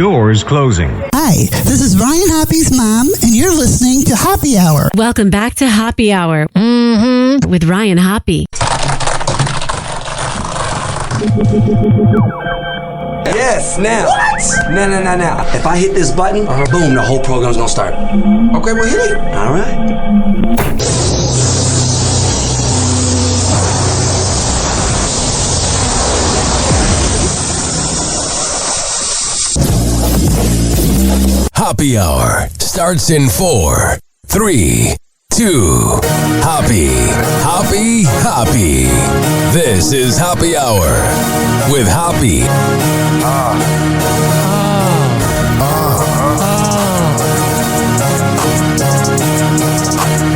Doors closing. Hi, this is Ryan Hoppe's mom, and you're listening to Happy Hour. Welcome back to Happy Hour with Ryan Hoppe. Yes, now. What? Now. If I hit this button, boom, the whole program's gonna start. Okay, well, hit it. All right. Happy Hour starts in 4, 3, 2. Happy. This is Happy Hour with Hoppe.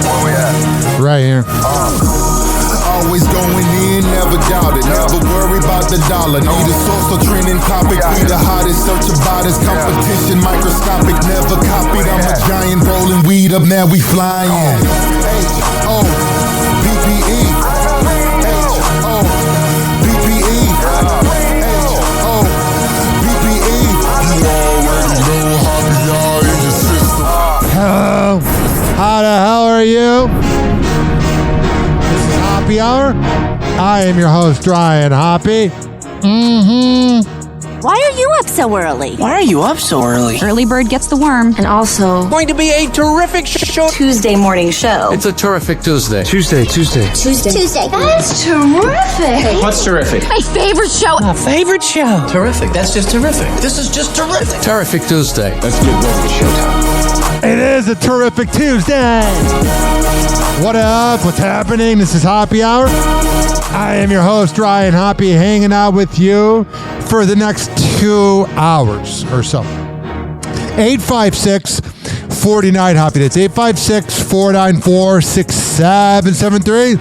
Where we at? Right here. Always going in, never doubt it. Never worry about the dollar. Need a source or trending topic. Be the hottest, search about his competition. Microscopic, never copied. I'm a giant rolling weed up, now we flying. H-O-P-P-E. H-O-P-P-E. H-O-P-P-E. You already know Happy Hour in your system. Hello. How the hell are you? Happy Hour. I am your host, Ryan Hoppe. Why are you up so early? Why are you up so early? Early bird gets the worm. And also, Going to be a terrific show. Tuesday morning show. It's a terrific Tuesday. Tuesday. That's terrific. What's terrific? My favorite show. My favorite show. Terrific. That's just terrific. This is just terrific. Terrific Tuesday. Let's get ready to showtime. It is a terrific Tuesday. What up? What's happening? This is Happy Hour. I am your host, Ryan Hoppe, hanging out with you for the next 2 hours or so. 856-49-HOPPE. That's 856-494-6773.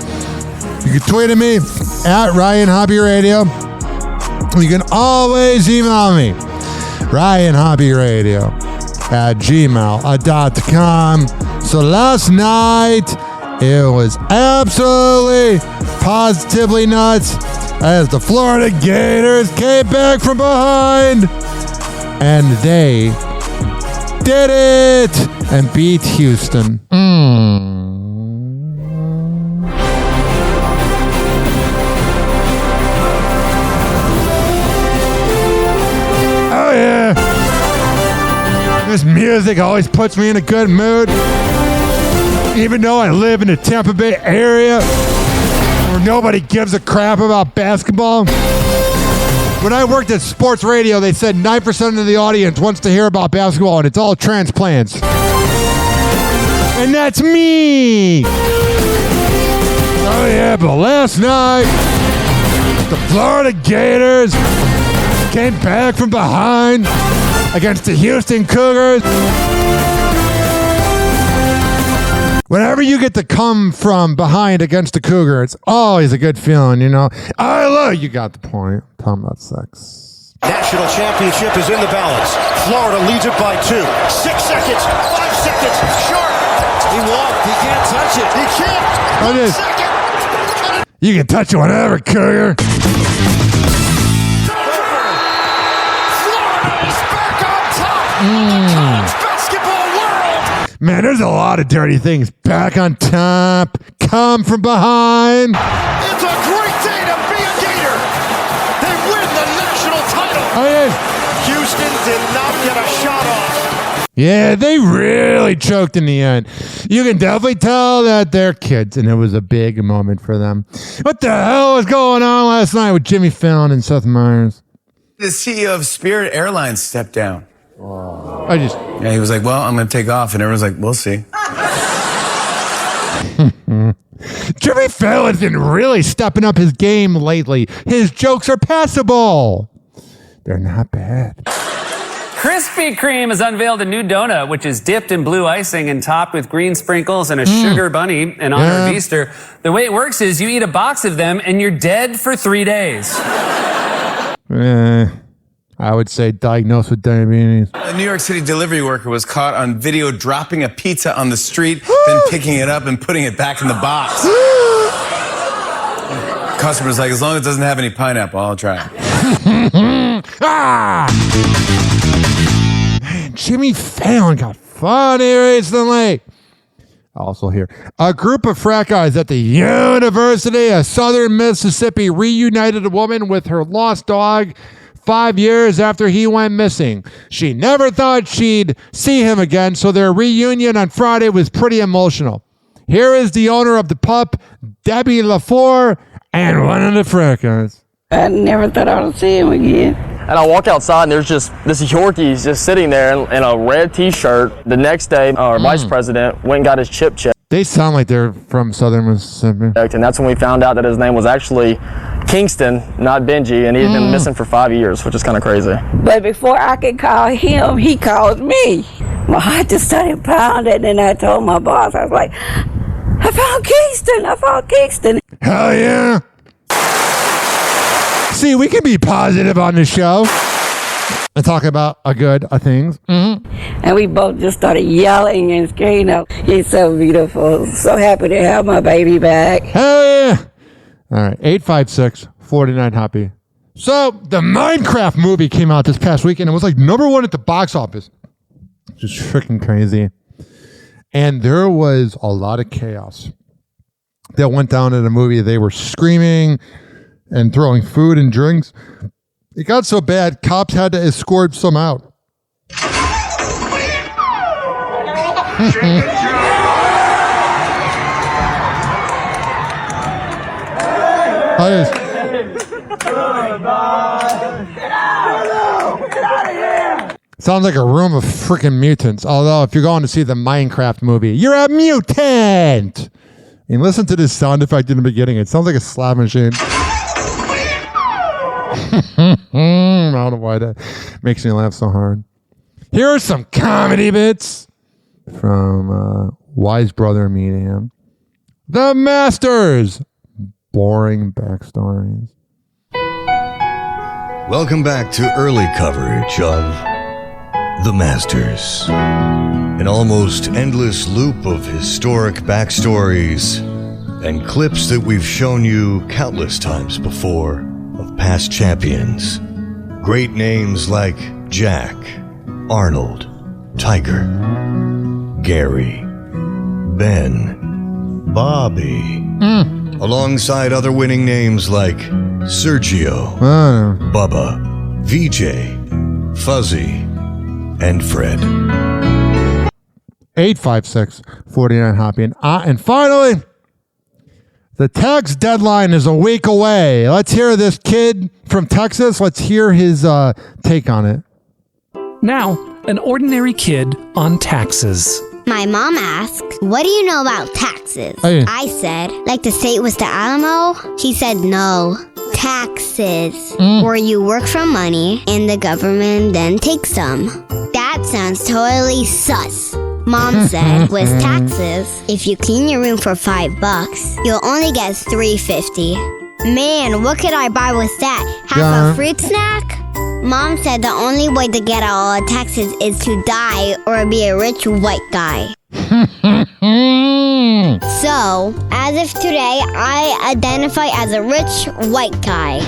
You can tweet at me at Ryan Hoppe Radio. You can always email me, RyanHoppeRadio@gmail.com. So last night, it was absolutely, positively nuts as the Florida Gators came back from behind. And they did it and beat Houston. Oh, yeah. This music always puts me in a good mood. Even though I live in the Tampa Bay area where nobody gives a crap about basketball. When I worked at sports radio, they said 9% of the audience wants to hear about basketball, and it's all transplants. And that's me! Oh yeah, but last night, the Florida Gators came back from behind against the Houston Cougars. Whenever you get to come from behind against the Cougar, it's always a good feeling, you know. I love you. Got the point. Talking about sex. National championship is in the balance. Florida leads it by 2. 6 seconds. 5 seconds. Short. He walked. He can't touch it. He can't. 1 second. You can touch it whenever, Cougar. Florida is back on top of the college basketball world. Man, there's a lot of dirty things. Back on top. Come from behind. It's a great day to be a Gator. They win the national title. Oh, yeah. Houston did not get a shot off. Yeah, they really choked in the end. You can definitely tell that they're kids, and it was a big moment for them. What the hell was going on last night with Jimmy Fallon and Seth Meyers? The CEO of Spirit Airlines stepped down. Yeah, he was like, well, I'm going to take off. And everyone's like, we'll see. Jimmy Fallon's been really stepping up his game lately. His jokes are passable. They're not bad. Krispy Kreme has unveiled a new donut, which is dipped in blue icing and topped with green sprinkles and a sugar bunny in honor of Easter. The way it works is you eat a box of them and you're dead for 3 days. I would say diagnosed with diabetes. A New York City delivery worker was caught on video dropping a pizza on the street, then picking it up and putting it back in the box. Customer's like, as long as it doesn't have any pineapple, I'll try it. and Jimmy Fallon got funny recently. Also here, a group of frat guys at the University of Southern Mississippi reunited a woman with her lost dog 5 years after he went missing. She never thought she'd see him again, so their reunion on Friday was pretty emotional. Here is the owner of the pup, Debbie LaFleur, and one of the frat guys. I never thought I would see him again. And I walk outside and there's just this Yorkie just sitting there in a red t-shirt. The next day, our vice president went and got his chip checked. They sound like they're from Southern Mississippi. And that's when we found out that his name was actually Kingston, not Benji, and he'd been missing for 5 years, which is kind of crazy. But before I could call him, he called me. My heart just started pounding, and I told my boss, I was like, I found Kingston. Hell yeah. See, we can be positive on the show and talk about things. Mm-hmm. And we both just started yelling and screaming out. He's so beautiful. So happy to have my baby back. Hell yeah. All right, 856-49-HOPPY. So the Minecraft movie came out this past weekend. It was like #1 at the box office. Just freaking crazy. And there was a lot of chaos that went down in the movie. They were screaming and throwing food and drinks. It got so bad, cops had to escort some out. Sounds like a room of freaking mutants. Although, if you're going to see the Minecraft movie, you're a mutant! And listen to this sound effect in the beginning. It sounds like a slot machine. I don't know why that makes me laugh so hard. Here are some comedy bits from Wise Brother Medium. The Masters. Boring backstories. Welcome back to early coverage of The Masters. An almost endless loop of historic backstories and clips that we've shown you countless times before of past champions. Great names like Jack, Arnold, Tiger, Gary, Ben, Bobby, alongside other winning names like Sergio, Bubba, VJ, Fuzzy, and Fred. 856-49-HOPPY. And finally, the tax deadline is a week away. Let's hear this kid from Texas. Let's hear his take on it. Now, an ordinary kid on taxes. My mom asked, what do you know about taxes? Hey. I said, like the state was the Alamo? She said, no. Taxes, where you work for money and the government then takes some. That sounds totally sus. Mom said, with taxes, if you clean your room for $5, you'll only get $3.50. Man, what could I buy with that? Half a fruit snack? Mom said the only way to get out all the taxes is to die or be a rich white guy. So, as of today, I identify as a rich white guy.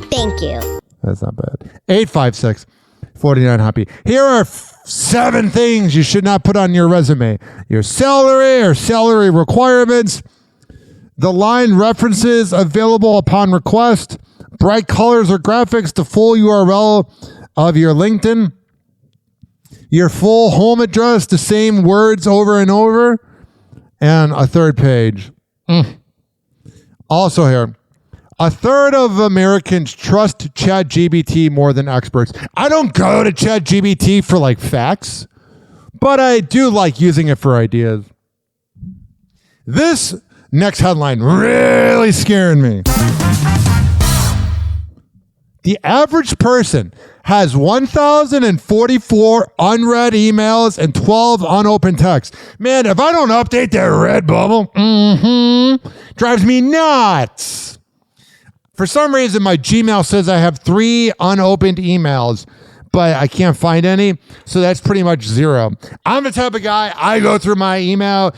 Thank you. That's not bad. 856-49-HOPPY. Here are 7 things you should not put on your resume. Your salary or salary requirements. The line references available upon request. Bright colors or graphics. The full URL of your LinkedIn. Your full home address. The same words over and over. And a third page. Also here. A third of Americans trust ChatGPT more than experts. I don't go to ChatGPT for like facts, but I do like using it for ideas. This next headline really scared me. The average person has 1,044 unread emails and 12 unopened texts. Man, if I don't update that red bubble, drives me nuts. For some reason, my Gmail says I have 3 unopened emails, but I can't find any, so that's pretty much 0. I'm the type of guy, I go through my email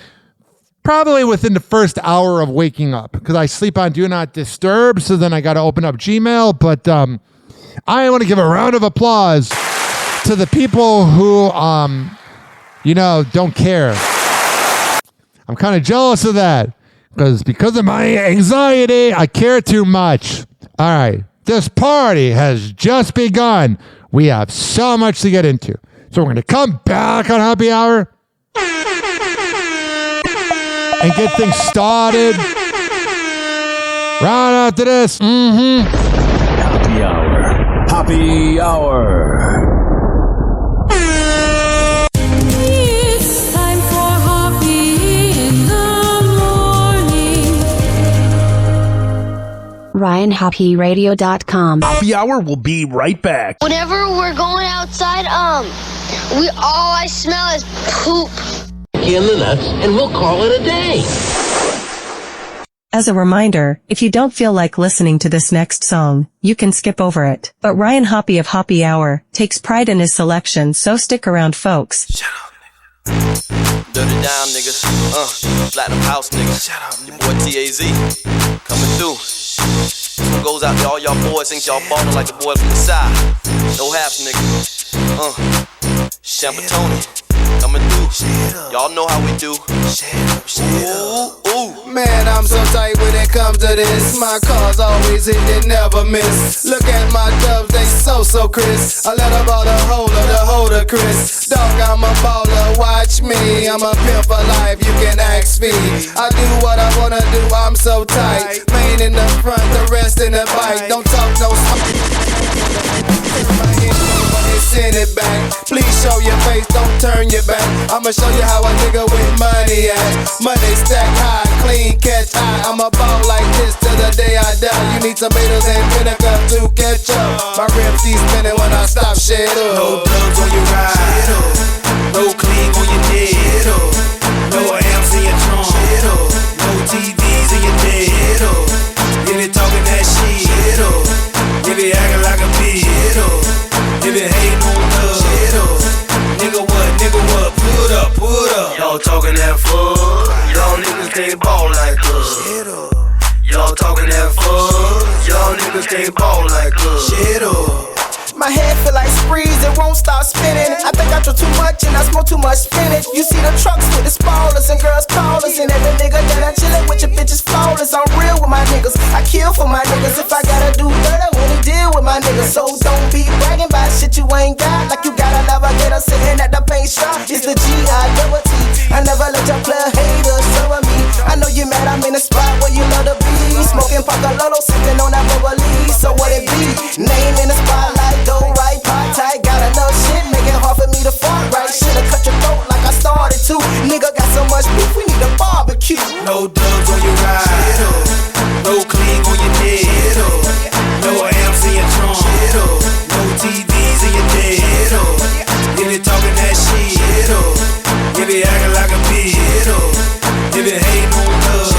probably within the first hour of waking up, because I sleep on Do Not Disturb, so then I got to open up Gmail, but I want to give a round of applause to the people who, don't care. I'm kind of jealous of that because of my anxiety, I care too much. All right, this party has just begun. We have so much to get into. So we're going to come back on Happy Hour and get things started. Right after this. Happy Hour. Happy Hour. It's time for Hoppe in the morning. RyanHappyRadio.com. Happy Hour will be right back. Whenever we're going outside, all I smell is poop. In the nuts, and we'll call it a day. As a reminder, if you don't feel like listening to this next song, you can skip over it. But Ryan Hoppe of Happy Hour takes pride in his selection, so stick around, folks. Shut up, nigga. Dirty down, niggas. Platinum House, niggas. Shut up, your boy TAZ. Coming through. This one goes out to all y'all boys. Think y'all ballin' like the boy from the side. No halves, nigga. Champatoni. Coming through. Y'all know how we do. Ooh. Man, I'm so tight when it comes to this. My cars always hit and never miss. Look at my dubs, they so crisp. I let them all the holder crisp. Dog, I'm a baller, watch me. I'm a pimp for life, you can ask me. I do what I wanna do, I'm so tight. Main in the front, the rest in the bike. Don't talk no send it back. Please show your face, don't turn your back. I'ma show you how a nigga with money at. Money stack high, clean catch high. I'ma ball like this till the day I die. You need tomatoes and vinegar to catch up. My rims keep spinning when I stop shit up. No dubs on your ride. No clean on your dead. No amps in your trunk. No TVs in your dead. If you talking that shit. If you acting like a bitch. If you hating on love. Nigga what, put up. Y'all talking that fuck. Y'all niggas can't ball like us. Y'all talking that fuck. Y'all niggas can't ball like us. My head feel like sprees, it won't stop spinning. I think I drink too much and I smoke too much spinach. You see the trucks with the spoilers and girls callers. And every nigga that I chillin' with your bitches flawless. I'm real with my niggas, I kill for my niggas. If I gotta do dirt, I wanna deal with my niggas. So don't be bragging about shit you ain't got. Like you got a navigator sitting at the paint shop. It's the G-I-double-T. I never let your player haters show me. I know you mad, I'm in a spot where you love to be. Smoking Pacalolo, sipping on that bubbly. So what it be? Name in the spotlight, go right, pot tight. Got enough shit, make it hard for me to fart right. Should've cut your throat like I started to. Nigga got so much beef, we need a barbecue. No dubs on your ride. No clean on your dead. No amps in your trunk. No TVs in your dead. If you talking that shit. If you acting like a bitch. If you hating on love.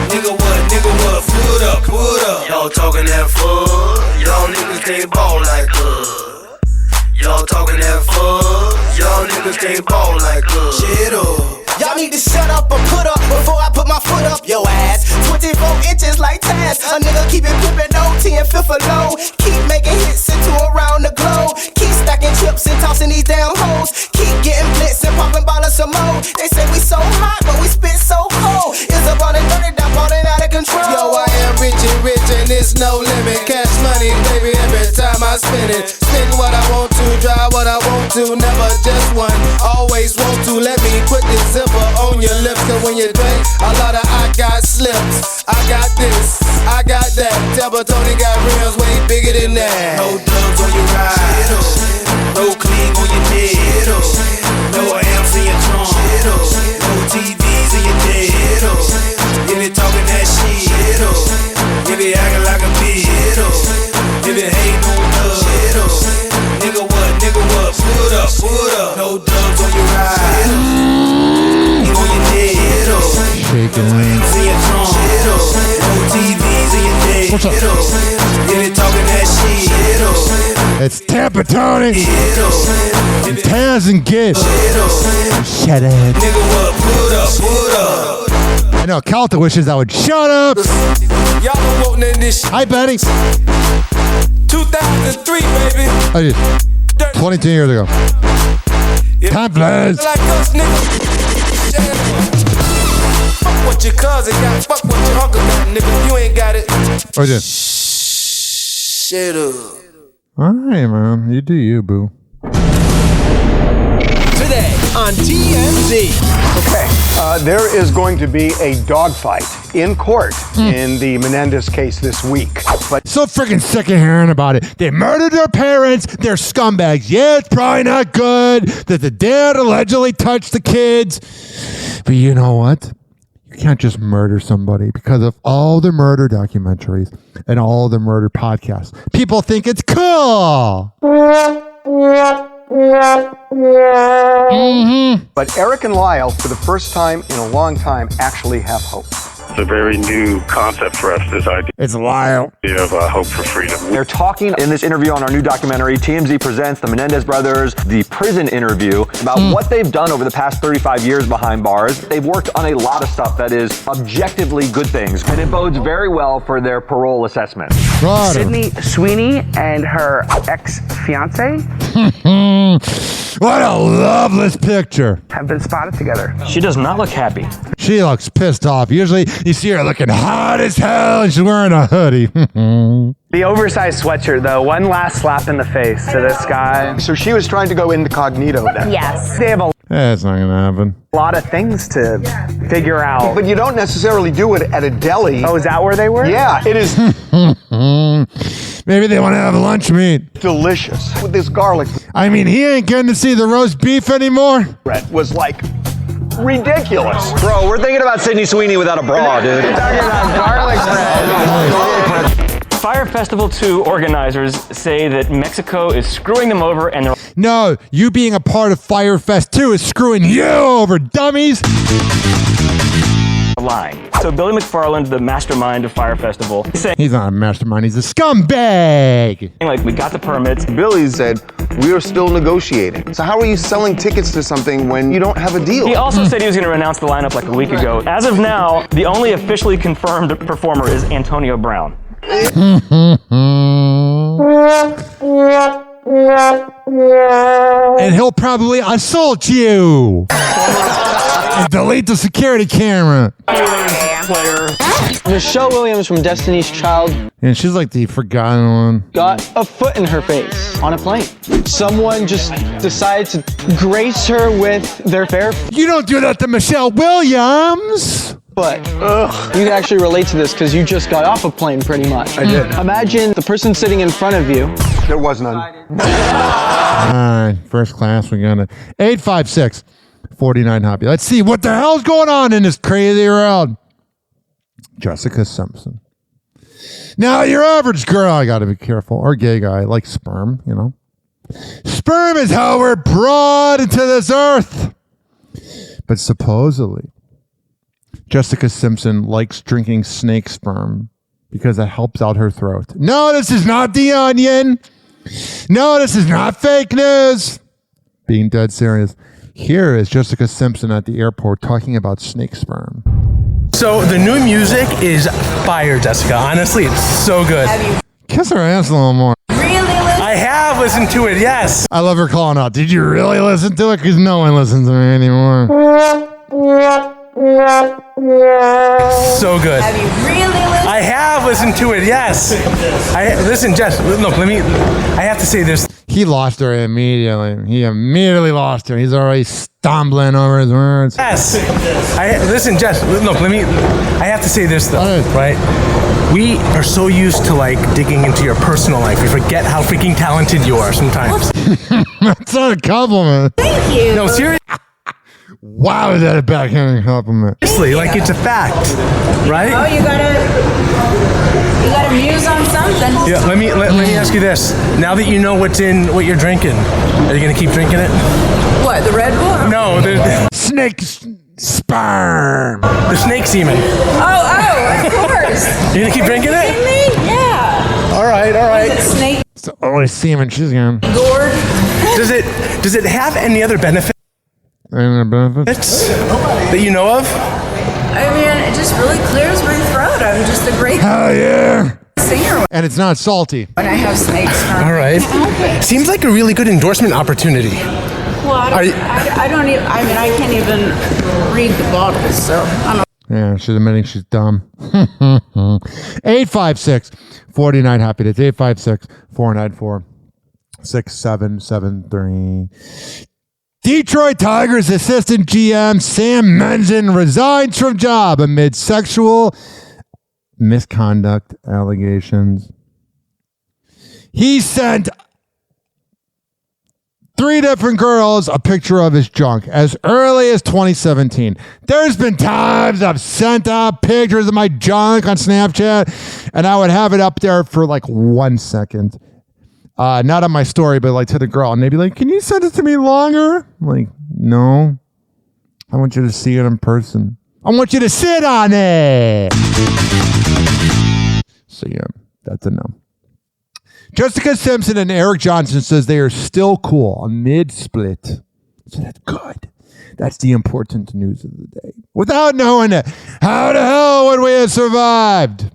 Nigga what, put up. Y'all talking that fuck. Y'all niggas can't ball like us. Y'all talking that fuck. Y'all niggas can't ball like us. Y'all need to shut up or put up before I put my foot up your ass. 24 inches like Taz. A nigga keep it pimpin' OT and fifth or low. Keep making hits into around the globe. Keep stacking chips and tossing these damn hoes. Keep getting blitz and popping bottles some more. They say we so hot, but we spit so cold. It's up on the dirty, that ballin' out of control. Yo, I am rich and it's no limit. Cash money, baby, every time I spend it. Spend what I want to, drive what I want to. Never just one, always want to. Let me put this zipper on your lips. Cause when you drink, a lot of I got slips. I got this, I got that. Tell Tony got rims way bigger than that. No dubs on your ride. No clean on your dead. No amps in your trunk. No TVs in your dead. If you talking that shit. If you acting like a bitch. If you hating on love. Nigga what, put up. No dubs on your ride. On your dead. Shaking amps in your trunk. No TVs in your dead. What's up? If you talking that shit. It's Tampa Tony and Taz and Gibbs. Shut up. Nigga what, put up. I know Calta wishes I would shut up. Y'all been wanting this shit. Hi, buddy. 2003, baby. Oh, dude. 22 years ago. Time flies. Like us, nigga. Fuck what your cousin got. Fuck what your uncle got, nigga. You ain't got it. Oh, yeah. Shut up. All right, man. You do you, boo. Today on TMZ. Okay, there is going to be a dogfight in court in the Menendez case this week. But so freaking sick of hearing about it. They murdered their parents. They're scumbags. Yeah, it's probably not good that the dad allegedly touched the kids. But you know what? You can't just murder somebody because of all the murder documentaries and all the murder podcasts. People think it's cool. But Eric and Lyle, for the first time in a long time, actually have hope. It's a very new concept for us, this idea. It's Lyle. Of hope for freedom. They're talking in this interview on our new documentary, TMZ Presents the Menendez Brothers, the prison interview, about what they've done over the past 35 years behind bars. They've worked on a lot of stuff that is objectively good things, and it bodes very well for their parole assessment. Sydney Sweeney and her ex-fiance What a loveless picture. have been spotted together. She does not look happy. She looks pissed off. Usually you see her looking hot as hell and she's wearing a hoodie. The oversized sweatshirt, though, one last slap in the face to this guy. So she was trying to go incognito then. Yes. They have a That's not going to happen. lot of things to figure out. But you don't necessarily do it at a deli. Oh, is that where they were? Yeah, it is Maybe they want to have lunch meat. delicious with this garlic. I mean, he ain't getting to see the roast beef anymore. Bread was like ridiculous. Bro, we're thinking about Sydney Sweeney without a bra, dude. We're talking about garlic bread. Fire Festival 2 organizers say that Mexico is screwing them over and they're No, you being a part of Fire Fest 2 is screwing you over, dummies. lying. So Billy McFarland, the mastermind of Fire Festival, is saying He's not a mastermind, he's a scumbag. like, we got the permits. Billy said, we are still negotiating. So how are you selling tickets to something when you don't have a deal? He also said he was going to announce the lineup like a week ago. As of now, the only officially confirmed performer is Antonio Brown. And he'll probably assault you. And delete the security camera. Michelle Williams from Destiny's Child And she's like the forgotten one. got a foot in her face on a plane. Someone just decided to grace her with their fair. You don't do that to Michelle Williams. But you can actually relate to this because you just got off a plane pretty much. I did. Imagine the person sitting in front of you. There was none. All right, first class, we're gonna 856-49 Hoppe. Let's see what the hell's going on in this crazy world. Jessica Simpson. Now, your average girl, I gotta be careful, or gay guy, like sperm, you know. Sperm is how we're brought into this earth. But supposedly, Jessica Simpson likes drinking snake sperm because it helps out her throat. No, this is not The Onion. No, this is not fake news. Being dead serious. Here is Jessica Simpson at the airport talking about snake sperm. So the new music is fire, Jessica. Honestly, it's so good. Kiss her ass a little more. I have listened to it, yes. I love her calling out. Did you really listen to it? Because no one listens to me anymore. So good. Have you really listened? I have listened to it, yes. Listen, Jess, look, I have to say this. He lost her immediately. He immediately lost her. He's already stumbling over his words. Yes. Listen, Jess, look, I have to say this though, right? We are so used to like digging into your personal life. We forget how freaking talented you are sometimes. That's not a compliment. Thank you. No, seriously. Wow, is that a backhanded compliment? Seriously, like it's a fact, right? Oh, you gotta muse on something. Yeah, let me ask you this. Now that you know what you're drinking, are you gonna keep drinking it? What, the Red Bull? No, the snake sperm. The snake semen. Oh, of course. You gonna keep drinking it? Me? Yeah. All right. Is it snake It's the only semen she's gone. gourd? Does it have any other benefits Any benefits? that you know of? I mean, it just really clears my throat. I'm just a great Hell yeah. singer And it's not salty. when I have snakes. All right. Seems like a really good endorsement opportunity. Well, I don't even, I mean, I can't even read the bottles, so I don't. Yeah, she's admitting she's dumb. 856-49-HAPPY. That's 856-494-6773. Detroit Tigers assistant GM Sam Menzen resigns from job amid sexual misconduct allegations. He sent 3 different girls a picture of his junk as early as 2017. There's been times I've sent out pictures of my junk on Snapchat, and I would have it up there for like 1 second. Not on my story, but like to the girl. And they'd be like, can you send it to me longer? I'm like, no. I want you to see it in person. I want you to sit on it. So yeah, that's a no. Jessica Simpson and Eric Johnson says they are still cool amid split. So that's good. That's the important news of the day. Without knowing it, how the hell would we have survived?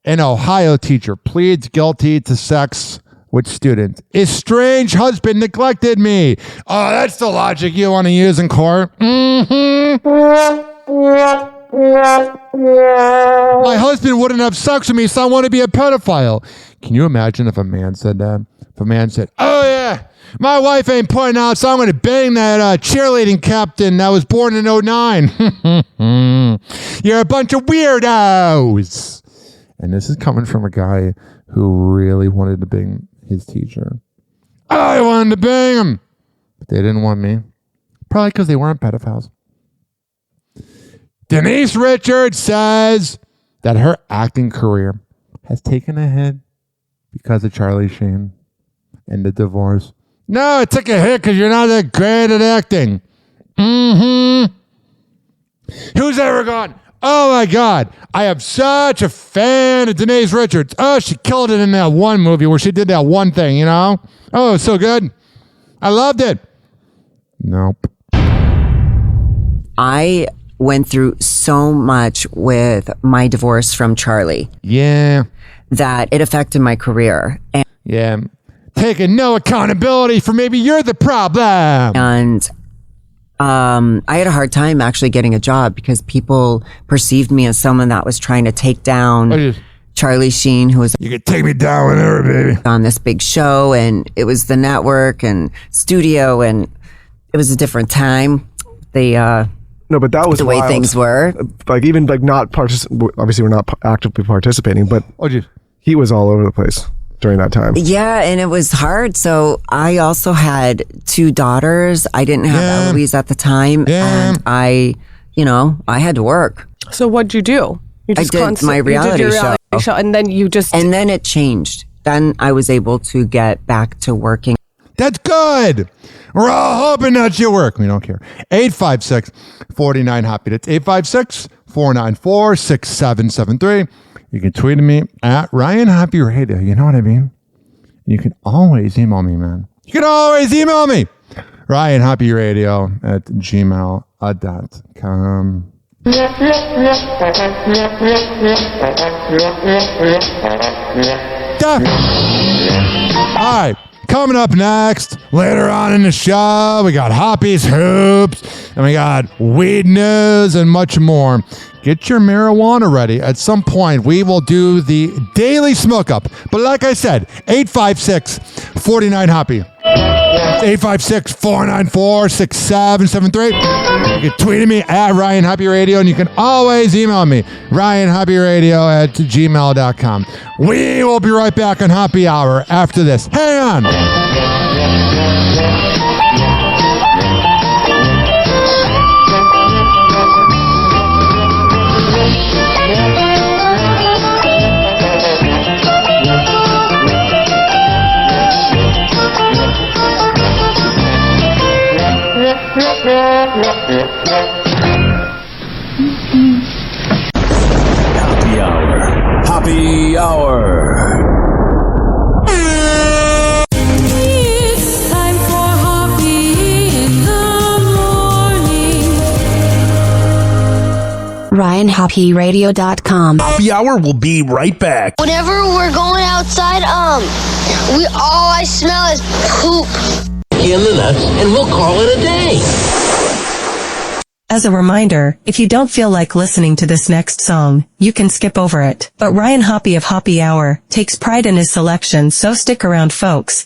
An Ohio teacher pleads guilty to sex with student. Estranged husband neglected me. Oh, that's the logic you want to use in court. My husband wouldn't have sex with me, so I want to be a pedophile. Can you imagine if a man said that? If a man said, oh yeah, my wife ain't pointing out, so I'm going to bang that cheerleading captain that was born in 2009. You're a bunch of weirdos. And this is coming from a guy who really wanted to bang his teacher. I wanted to bang him, but they didn't want me. Probably because they weren't pedophiles. Denise Richards says that her acting career has taken a hit because of Charlie Sheen and the divorce. No, it took a hit because you're not that great at acting. Who's ever gone, oh my God, I am such a fan of Denise Richards. Oh, she killed it in that one movie where she did that one thing, you know? Oh, it was so good. I loved it. Nope. I went through so much with my divorce from Charlie. Yeah. That it affected my career. And yeah. Taking no accountability for maybe you're the problem. And I had a hard time actually getting a job because people perceived me as someone that was trying to take down Charlie Sheen, who was... You could take me down whenever, baby. On this big show, and it was the network and studio, and it was a different time. No, but that was the way wild. Things were. Like even like not obviously we're not actively participating, but he was all over the place during that time. Yeah, and it was hard. So I also had 2 daughters. I didn't have Eloise at the time, and I had to work. So what'd you do? You I did my reality show, and then you just and then it changed. Then I was able to get back to working. That's good. We're all hoping that's your work. We don't care. 856-49-HAPPY. That's 856-494-6773. You can tweet at me at Ryan Happy Radio. You know what I mean? You can always email me, man. You can always email me. RyanHappyRadio@gmail.com. All right. Coming up next, later on in the show, we got Hoppy's Hoops, and we got weed news and much more. Get your marijuana ready. At some point, we will do the daily smoke up. But like I said, 856-49-HAPPY. 856-494-6773. You can tweet at me at Ryan Happy Radio, and you can always email me, RyanHappyRadio@gmail.com. We will be right back on Happy Hour after this. Hang on. Happy Hour. Happy Hour. It's time for Hoppy in the morning. Ryan HoppeRadio.com. Happy Hour will be right back. Whenever we're going outside, all I smell is poop. In the nuts, and we'll call it a day. As a reminder, if you don't feel like listening to this next song, you can skip over it. But Ryan Hoppe of Happy Hour takes pride in his selection, so stick around, folks.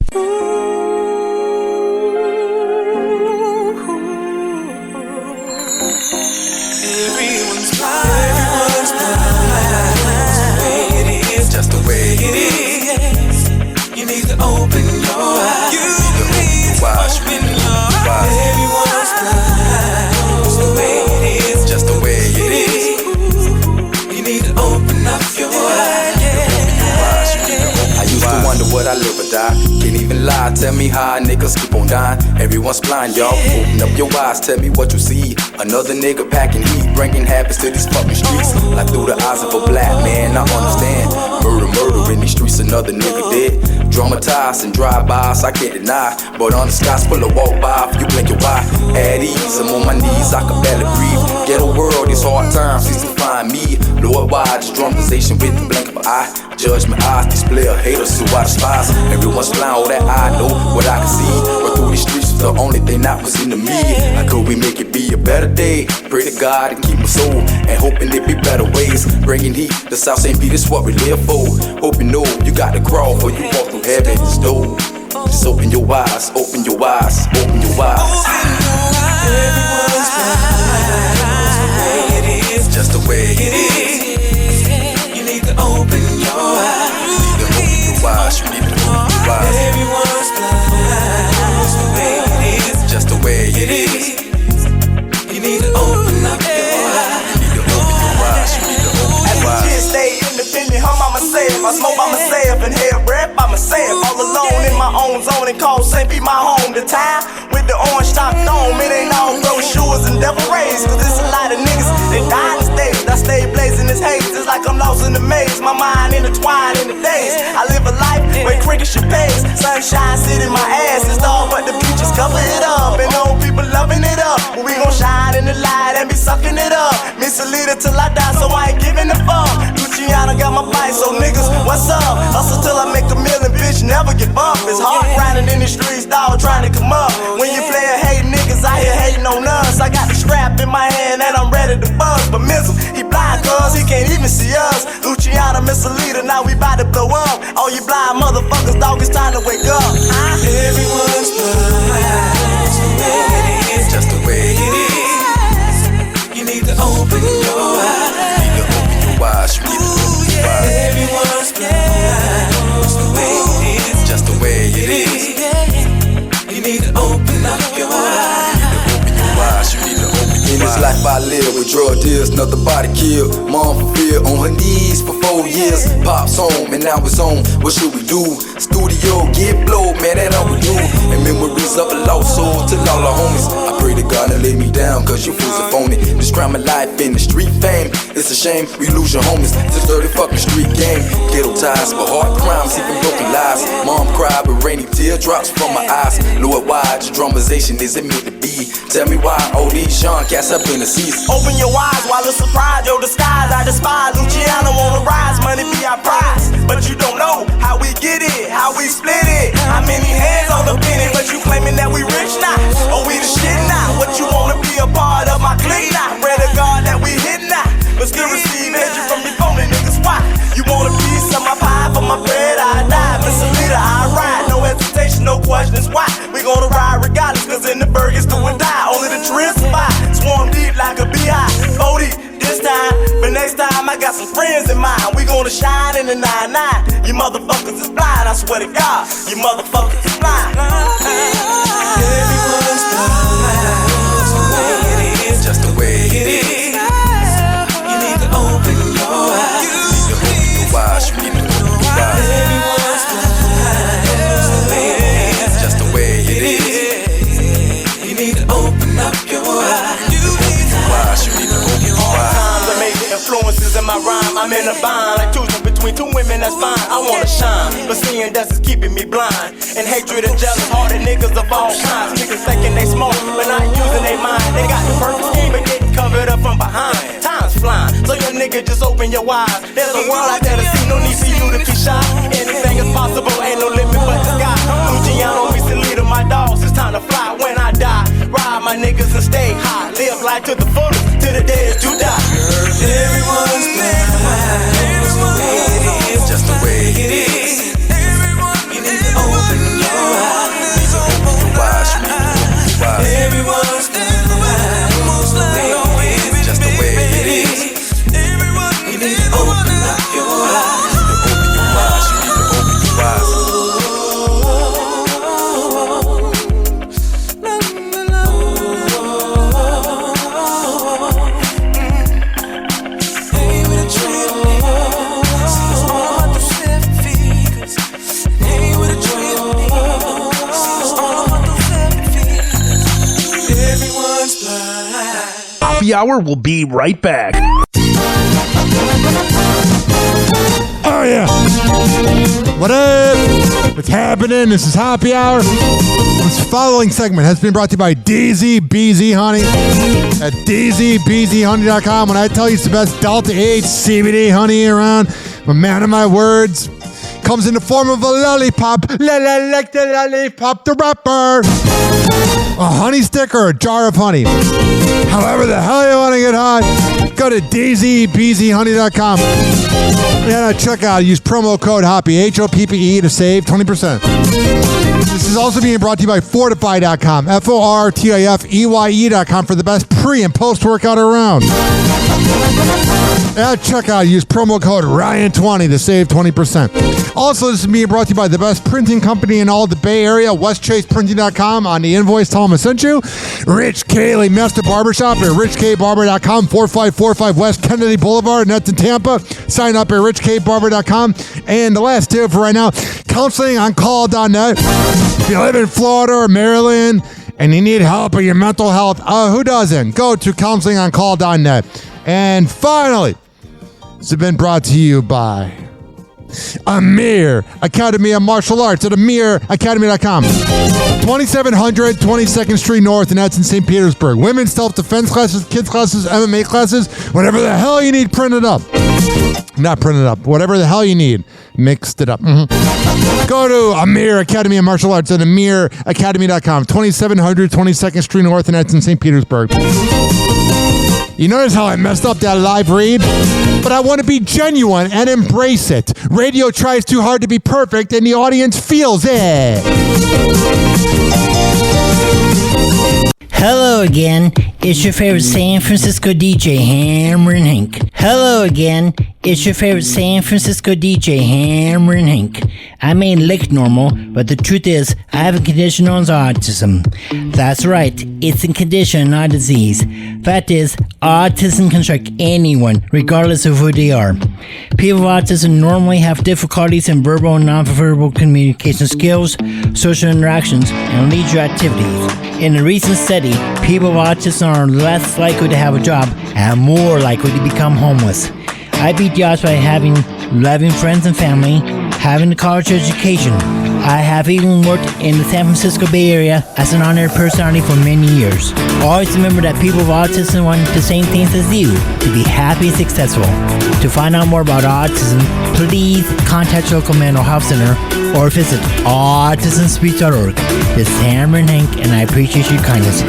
What I live or die, can't even lie. Tell me how niggas keep on dying. Everyone's blind, y'all. Open up your eyes, tell me what you see. Another nigga packing heat, bringing habits to these fucking streets. Like through the eyes of a black man, I understand. Murder in these streets, another nigga dead. Dramatized and drive-bys, I can't deny. But on the skies full of walk by, if you blink your eye. At ease, I'm on my knees, I can barely breathe. Ghetto world, these hard times, please define me. Lord, why just dramatization with the blink of an eye. Judgment eyes display a haters who I despise. Everyone's blind, all that I know, what I can see. But through these streets, the only thing that was into me. How could we make it be a better day? Pray to God and keep my soul, and hoping it be better ways. Bringing heat, the South St. Pete is what we live for. Hope you know you got to crawl for you walk through heaven's door. Just open your eyes, open your eyes, open your eyes. Everyone's blind, it's just the way it is. You need to open your eyes. You need to open your eyes. You need to open your eyes. Everyone's blind, it's the way it is. Just the way it is. You need to open up your eyes. You need to open your eyes. You need to open your eyes. As a kid, stay independent, home by myself. I smoke by myself and head rap by myself. All alone in my own zone and call St. Pete my home. The time with the orange top dome, it ain't all brochures and devil rays. Cause it's a lot of niggas that die in the stage. I stay blazing this haze, it's like I'm lost in the maze. My mind intertwined in the days. I live a life where cricket should pace. Sunshine sit in my ass, it's all but the beaches cover it up. And old people loving it up. But we gon' shine in the light and be sucking it up. Miss a leader till I die, so I ain't giving a fuck. Luciano got my bite, so niggas, what's up? Hustle till I make a million, bitch, never give up. It's hard grinding in the streets, dog, trying to come up. When you play a hate niggas, I hear hating on us. I got the strap in my hand and I'm ready to buzz. But Mizzle, he blind cuz he can't even see us. Luciano, miss a leader, now we bout to blow up. All you blind motherfuckers, dog, it's time to wake up. Everyone's blind, it's just the way it is. You need to open your eyes. You need to open your eyes. You need to open your eyes. Everyone's blind, it's the way it is. Just the way it is. You need to open up your eyes. You need to open your eyes. You need to open your eyes. In this life I live with drug deals, another body killed. Mom fulfilled on her knees for 4 years. Pops home and now it's on. What should we do? Studio get blow, man, that all we do. And memories of a lost soul to all our homies. I pray to God to lay me down, cause you fools are phony. Describe my life in the street fame. It's a shame we lose your homies. It's a dirty fucking street game. Ghetto ties for hard crimes, even broken lives. Mom cried with rainy teardrops from my eyes. Lord, why this dramatization isn't meant to be? Tell me why all these young cats up in the seas. Open your eyes while it's surprise, your disguise I despise. Luciano on the rise, money be our prize. But you don't know how we get it, how we split it. How many hands on the penny, but you claiming that we rich now? Or we the shit now? What you wanna be a part of my clique now? Pray to God that we hit now, but still receive energy from your phony niggas. Why? You want a piece of my pie for my bread? I die, miss a leader, I ride. No hesitation, no questions. Why? We gonna ride regardless, cause in the burgers do or die. Only the trip survive. Swarm deep like a beehive. 40 this time, but next time I got some friends in mind. We gonna shine in the 9-9. You motherfuckers is blind, I swear to God. You motherfuckers is blind. Everyone's blind. It's the way it is, just the way it is. You need to open your eyes. You need to open your eyes. You need to open your eyes. Everyone's blind. It's the way it is, just the way it is. You need to open up your eyes. You need to open your eyes. You need to open your eyes. Times I made the influences in my rhyme. I'm in a bind like choosing between two women, that's fine. I wanna shine, but seeing dust is keeping me blind. And hatred and jealous, hearted niggas of all kinds. Niggas thinking they smart, but not using their mind. They got the perfect scheme, but getting covered up from behind. Time's flying, so So your nigga, just open your eyes. There's a world out there to see, no need for you to be shy. Anything is possible, ain't no limit but the sky. Luciano, we the leader, my dogs, it's time to fly when I die. Ride my niggas and stay high. Live life to the fullest, to the day that you die. Everyone's blind, just the way it is. You need to open your eyes. Everyone's blind, just the way it is. You need to open up your eyes. You need to open your eyes. You need to open your eyes. Happy Hour will be right back. Oh, yeah. What up? What's happening? This is Happy Hour. This following segment has been brought to you by DZBZ Honey at DZBZHoney.com. When I tell you it's the best Delta 8 CBD honey around, I'm a man of my words. Comes in the form of a lollipop. Like the lollipop, the rapper. A honey stick or a jar of honey. However the hell you want to get hot, go to DZBZHoney.com. And check out, use promo code HOPPE, HOPPE, to save 20%. This is also being brought to you by Fortify.com, FORTIFEYE.com for the best pre- and post-workout around. At checkout, use promo code Ryan20 to save 20%. Also, this is being brought to you by the best printing company in all the Bay Area, WestChasePrinting.com. On the invoice, tell them I sent you. Rich Cayley Master Barbershop at RichKBarber.com, 4545 West Kennedy Boulevard, and that's in Tampa. Sign up at RichKBarber.com. And the last tip for right now, counselingoncall.net. If you live in Florida or Maryland and you need help with your mental health, who doesn't? Go to counselingoncall.net. And finally, this has been brought to you by Amir Academy of Martial Arts at AmirAcademy.com. 2700 22nd Street North, and that's in St. Petersburg. Women's self-defense classes, kids classes, MMA classes, whatever the hell you need printed up. Not printed up, whatever the hell you need. Mixed it up. Go to Amir Academy of Martial Arts at AmirAcademy.com. 2700 22nd Street North, and that's in St. Petersburg. You notice how I messed up that live read? But I want to be genuine and embrace it. Radio tries too hard to be perfect, and the audience feels it. Hello again, it's your favorite San Francisco DJ, Hammer and Hank. Hello again, it's your favorite San Francisco DJ, Hammer and Hank. I may look normal, but the truth is, I have a condition known as autism. That's right, it's a condition, not a disease. Fact is, autism can strike anyone, regardless of who they are. People with autism normally have difficulties in verbal and non-verbal communication skills, social interactions, and leisure activities. In a recent study, people with autism are less likely to have a job and more likely to become homeless. I beat the odds by having loving friends and family, having a college education. I have even worked in the San Francisco Bay Area as an honored personality for many years. Always remember that people with autism want the same things as you, to be happy and successful. To find out more about autism, please contact your local mental health center or visit autismspeech.org. This is Hammer and Hank, and I appreciate your kindness.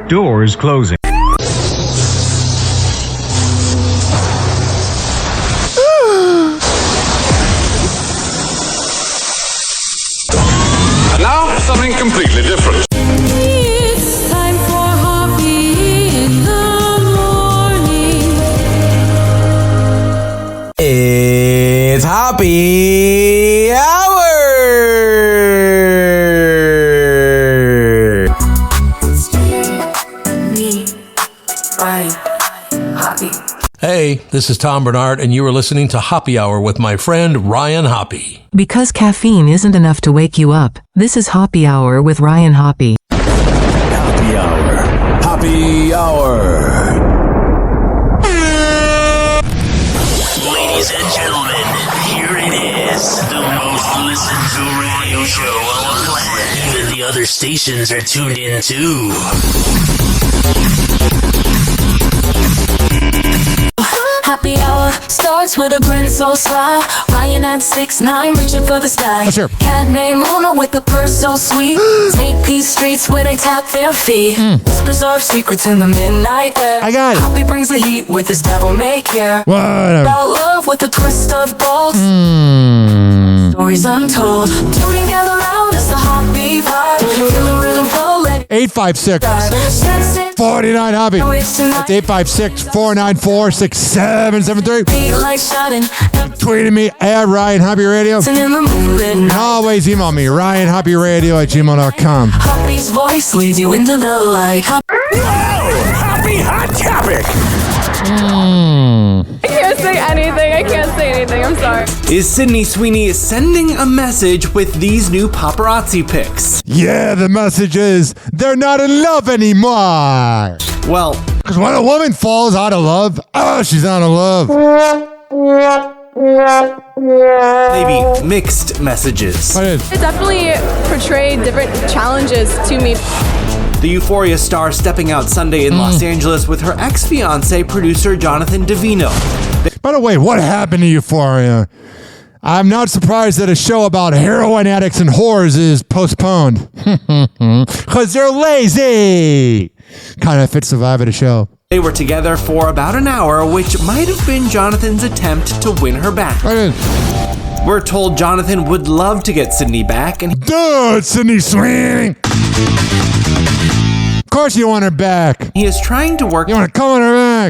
Doors closing. Now, something completely different. It's time for Hoppe in the morning. It's Happy Hour. Hey, this is Tom Bernard, and you are listening to Happy Hour with my friend Ryan Hoppe. Because caffeine isn't enough to wake you up, this is Happy Hour with Ryan Hoppe. Happy Hour. Happy Hour. Ladies and gentlemen, here it is, the most listened to radio show on the planet. Even the other stations are tuned in too. Starts with a grin so sly. Ryan at 6'9", reaching for the sky. Let's hear. Cat named Luna with a purse so sweet. Take these streets where they tap their feet. Whispers our secrets in the midnight air. I got it. Hoppe brings the heat with his devil may care. Whatever. About love with a twist of balls. Stories untold. Tuning together around us, the Hoppe vibe. Feel the rhythm flow, let it 856-49 Hoppe. That's 856-494-6773. be like shouting. Tweeting me at Ryan Hoppe Radio. And always email me, RyanHoppeRadio@gmail.com. Hoppe's voice leads you into the light. Happy Hot Topic. I can't say anything. I'm sorry. Is Sydney Sweeney sending a message with these new paparazzi pics? Yeah, the message is they're not in love anymore. Well, because when a woman falls out of love, she's out of love. maybe mixed messages. It definitely portrayed different challenges to me. The Euphoria star stepping out Sunday in Los Angeles with her ex-fiancé, producer Jonathan Davino. By the way, what happened to Euphoria? I'm not surprised that a show about heroin addicts and whores is postponed. Because they're lazy. Kind of fits the vibe of the show. They were together for about an hour, which might have been Jonathan's attempt to win her back. We're told Jonathan would love to get Sydney back, and dude, Sydney Sweeney. Of course you want her back. He is trying to work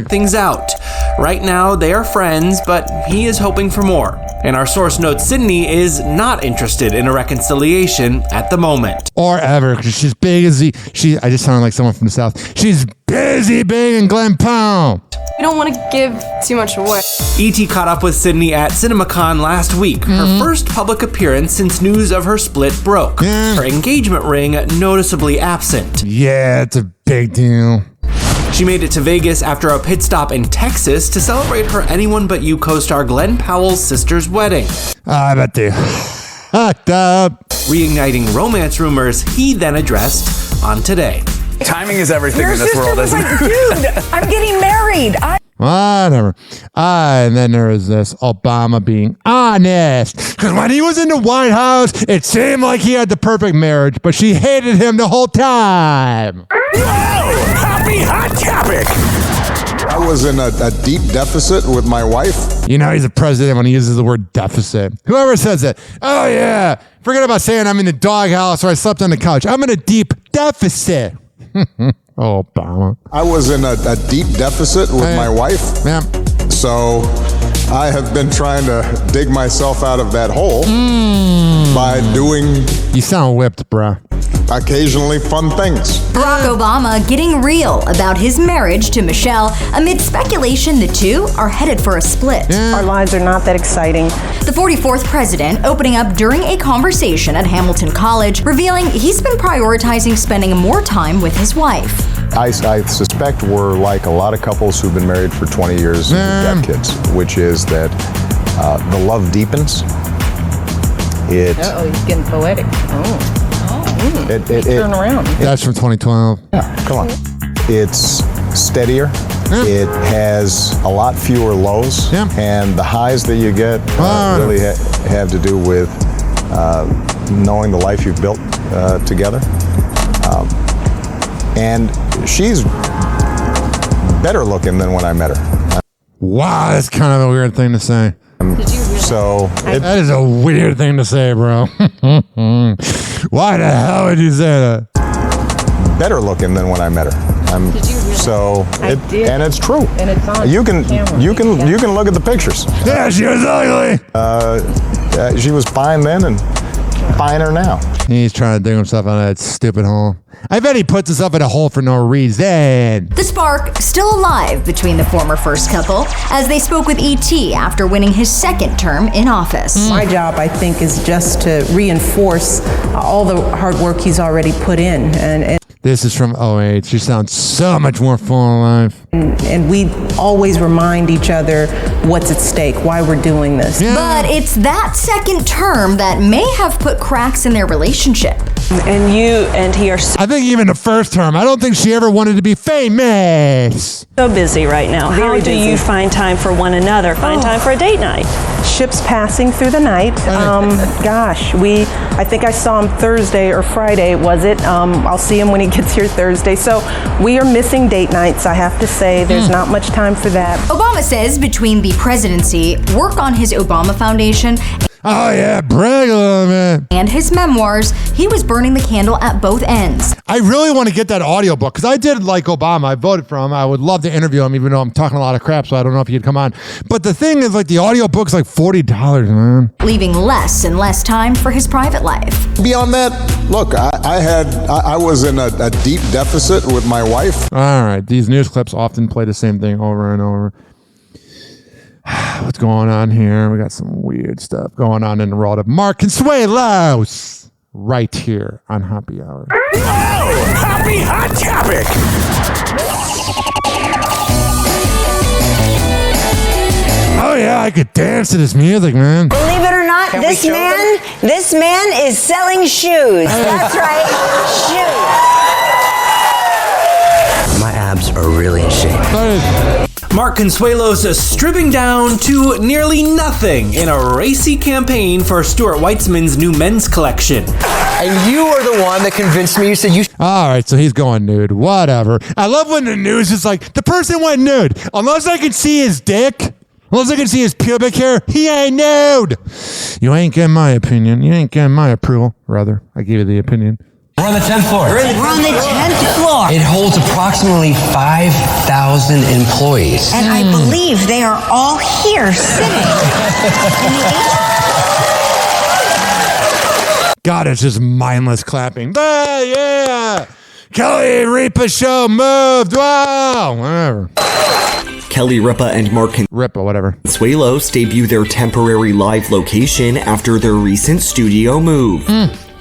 things out. Right now, they are friends, but he is hoping for more. And our source notes Sydney is not interested in a reconciliation at the moment. Or ever, because she's big as I just sound like someone from the South. She's busy big in Glen Powell. You don't want to give too much away. E.T. caught up with Sydney at CinemaCon last week, her first public appearance since news of her split broke. Her engagement ring noticeably absent. Yeah, it's a big deal. She made it to Vegas after a pit stop in Texas to celebrate her Anyone But You co-star Glenn Powell's sister's wedding. I bet they hooked up. Reigniting romance rumors he then addressed on Today. Timing is everything in this world, isn't it? Dude, I'm getting married. Whatever. And then there was this Obama being honest. Because when he was in the White House, it seemed like he had the perfect marriage, but she hated him the whole time. Happy Hot Topic. I was in a deep deficit with my wife. You know he's a president when he uses the word deficit. Whoever says it. Oh, yeah. Forget about saying I'm in the doghouse or I slept on the couch. I'm in a deep deficit. Obama. I was in a deep deficit with my wife. Yeah. So I have been trying to dig myself out of that hole by doing... You sound whipped, bruh. Occasionally fun things. Barack Obama getting real about his marriage to Michelle amid speculation the two are headed for a split. Our lives are not that exciting. The 44th president opening up during a conversation at Hamilton College, revealing he's been prioritizing spending more time with his wife. I suspect we're like a lot of couples who've been married for 20 years and got kids, which is that the love deepens. He's getting poetic. Turn around. That's from 2012. Yeah, come on. It's steadier. It has a lot fewer lows. And the highs that you get really have to do with knowing the life you've built together. And she's better looking than when I met her. Wow, that's kind of a weird thing to say. That is a weird thing to say, bro. Why the hell would you say that? Better looking than when I met her. And it's true. And it's on you can look at the pictures. Yeah, she was ugly. She was fine then and finer now. He's trying to dig himself out of that stupid hole. I bet he puts himself in a hole for no reason. The spark still alive between the former first couple as they spoke with E.T. after winning his second term in office. My job, I think, is just to reinforce all the hard work he's already put in. And this is from 08. She sounds so much more full of life. And we always remind each other what's at stake, why we're doing this. But it's that second term that may have put cracks in their relationship. And you and he are I think even the first term, I don't think she ever wanted to be famous. so busy right now. How Very do busy. you find time for one another? Find time for a date night? Ships passing through the night. I think I saw him Thursday or Friday, was it? I'll see him when he gets here Thursday. So we are missing date nights, I have to say. There's not much time for that. Obama says between the presidency, work on his Obama Foundation, Oh yeah, brag a little bit. and his memoirs, he was burning the candle at both ends. I really want to get that audiobook because I did like Obama. I voted for him. I would love to interview him, even though I'm talking a lot of crap, so I don't know if he'd come on. But the thing is, like, the audiobook's like $40, man. Leaving less and less time for his private life. Beyond that, look, I was in a deep deficit with my wife. All right, these news clips often play the same thing over and over. What's going on here? We got some weird stuff going on in the world of Mark Consuelos right here on Happy Hour. Oh, happy hot topic! Oh yeah, I could dance to this music, man. Believe it or not, this man is selling shoes. That's right, shoes. My abs are really in shape. Mark Consuelos stripping down to nearly nothing in a racy campaign for Stuart Weitzman's new men's collection. And you are the one that convinced me. You said you. All right, so he's going nude. Whatever. I love when the news is like, the person went nude. Unless I can see his dick, unless I can see his pubic hair, he ain't nude. You ain't getting my opinion. You ain't getting my approval. Rather, I gave you the opinion. We're on the 10th floor. We're on the 10th floor. It holds approximately 5,000 employees. And I believe they are all here sitting. God, it's just mindless clapping. Ah, yeah. Kelly Ripa show moved. Wow. Whatever. Kelly Ripa and Mark Ripa, whatever. Consuelos debut their temporary live location after their recent studio move.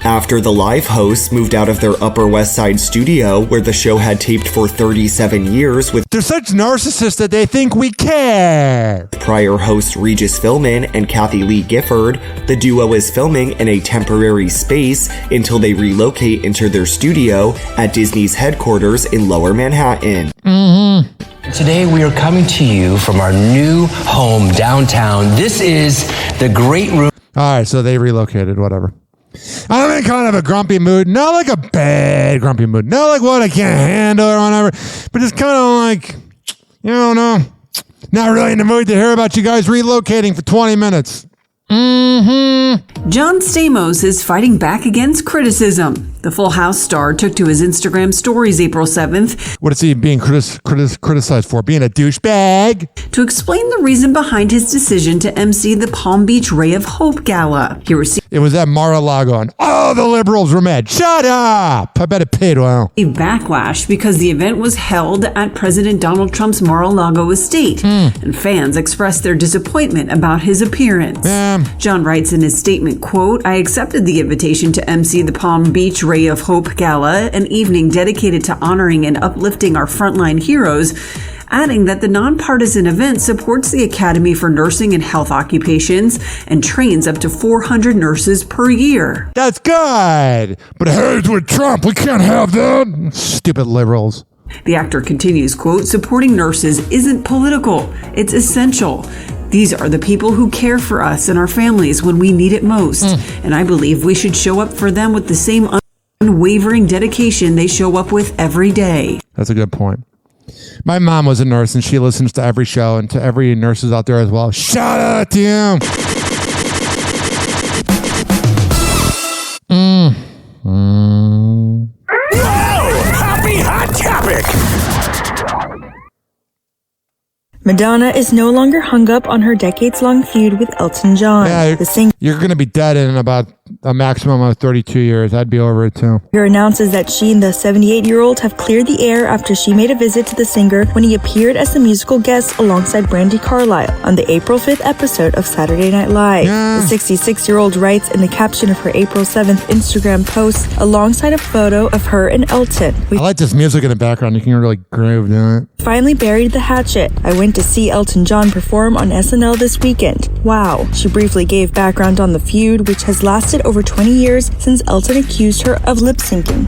After the live hosts moved out of their Upper West Side studio, where the show had taped for 37 years with They're such narcissists that they think we care. prior hosts Regis Philbin and Kathy Lee Gifford, the duo is filming in a temporary space until they relocate into their studio at Disney's headquarters in Lower Manhattan. Today we are coming to you from our new home downtown. This is the great room. All right, so they relocated, whatever. I'm in kind of a grumpy mood. Not like a bad grumpy mood. Not like what I can't handle or whatever. But it's kind of like, you don't know. Not really in the mood to hear about you guys relocating for 20 minutes. John Stamos is fighting back against criticism. The Full House star took to his Instagram stories April 7th. What is he being criticized for? Being a douchebag? To explain the reason behind his decision to MC the Palm Beach Ray of Hope Gala. He received It was at Mar-a-Lago and all the liberals were mad. Shut up! I bet it paid well. a backlash because the event was held at President Donald Trump's Mar-a-Lago estate, and fans expressed their disappointment about his appearance. John writes in his statement, quote, "I accepted the invitation to MC the Palm Beach Ray of Hope Gala, an evening dedicated to honoring and uplifting our frontline heroes," adding that the nonpartisan event supports the Academy for Nursing and Health Occupations and trains up to 400 nurses per year. That's good. But hey, it's with Trump. We can't have that. Stupid liberals. The actor continues, quote, "Supporting nurses isn't political. It's essential. These are the people who care for us and our families when we need it most. And I believe we should show up for them with the same unwavering dedication they show up with every day." That's a good point. My mom was a nurse and she listens to every show, and to every nurses out there as well. Shout out to you. Happy hot topic! Madonna is no longer hung up on her decades-long feud with Elton John. Yeah, you're going to be dead in about a maximum of 32 years. I'd be over it too. Announces that she and the 78-year-old have cleared the air after she made a visit to the singer when he appeared as a musical guest alongside Brandi Carlile on the April 5th episode of Saturday Night Live. Yeah. The 66-year-old writes in the caption of her April 7th Instagram post alongside a photo of her and Elton. I like this music in the background. You can really groove to it. Finally buried the hatchet. I went to see Elton John perform on SNL this weekend. Wow. She briefly gave background on the feud, which has lasted over 20 years since Elton accused her of lip syncing.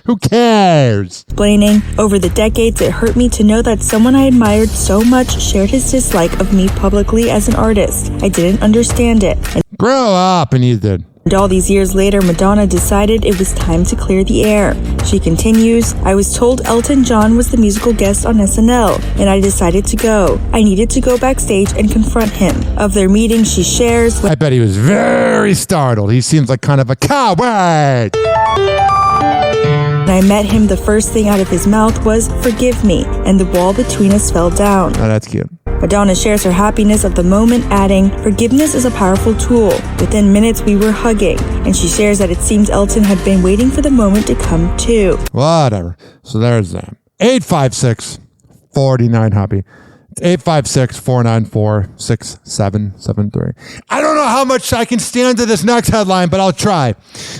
Who cares? Explaining, over the decades, it hurt me to know that someone I admired so much shared his dislike of me publicly as an artist. I didn't understand it. Grow up, and you did. And all these years later, Madonna decided it was time to clear the air. She continues, I was told Elton John was the musical guest on SNL, and I decided to go. I needed to go backstage and confront him. Of their meeting, she shares, I bet he was very startled. He seems like kind of a coward. When I met him, the first thing out of his mouth was, forgive me, and the wall between us fell down. Oh, that's cute. Madonna shares her happiness of the moment, adding, forgiveness is a powerful tool. Within minutes, we were hugging, and she shares that it seems Elton had been waiting for the moment to come too. Whatever. So there's that. 856-49-HOPPY. 856-494-6773. I don't know how much I can stand to this next headline, but I'll try.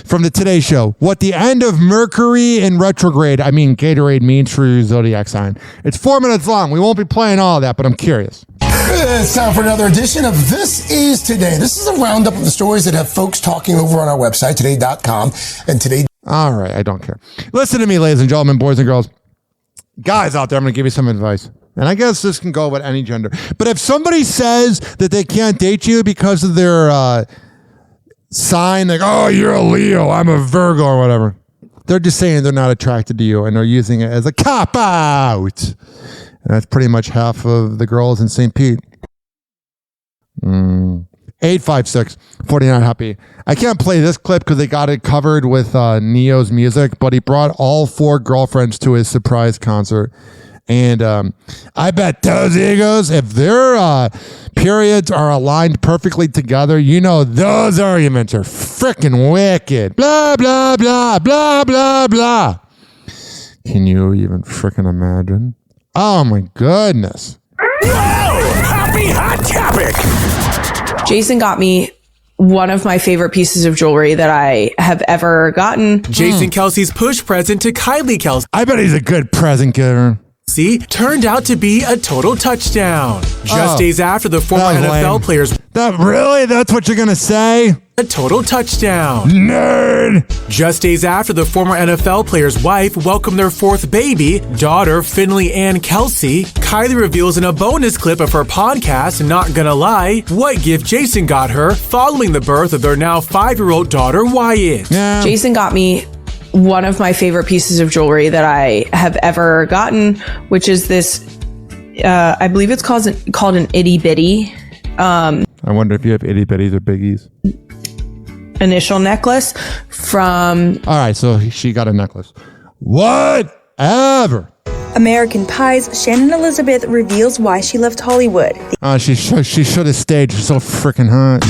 From the Today Show, what the end of Mercury in retrograde, Gatorade, means for your zodiac sign. It's 4 minutes long. We won't be playing all of that, but I'm curious. It's time for another edition of This Is Today. This is a roundup of the stories that have folks talking over on our website, today.com, and today. All right, I don't care. Listen to me, ladies and gentlemen, boys and girls. Guys out there, I'm going to give you some advice. And I guess this can go with any gender. But if somebody says that they can't date you because of their sign, like, oh, you're a Leo, I'm a Virgo, or whatever, they're just saying they're not attracted to you, and they're using it as a cop-out. And that's pretty much half of the girls in St. Pete. 856-49-HOPPY. I can't play this clip because they got it covered with Neo's music, but he brought all 4 girlfriends to his surprise concert. And I bet those egos, if their periods are aligned perfectly together, you know those arguments are freaking wicked. Blah, blah, blah, blah, blah, blah. Can you even freaking imagine? Oh, my goodness. Whoa! Happy Hot Topic! Jason got me one of my favorite pieces of jewelry that I have ever gotten. Jason Kelsey's push present to Kylie Kelsey. I bet he's a good present giver. Turned out to be a total touchdown. Just days after the former NFL players. That's what you're going to say? A total touchdown. Nerd. Just days after the former NFL player's wife welcomed their 4th baby, daughter Finley Ann Kelsey, Kylie reveals in a bonus clip of her podcast, Not Gonna Lie, what gift Jason got her following the birth of their now 5-year-old daughter Wyatt. Yeah. Jason got me one of my favorite pieces of jewelry that I have ever gotten, which is this, I believe it's called an itty bitty. I wonder if you have itty bitties or biggies. Initial necklace from... All right, so she got a necklace. Whatever. American Pie's Shannon Elizabeth reveals why she left Hollywood. She should have stayed. She's so freaking hot.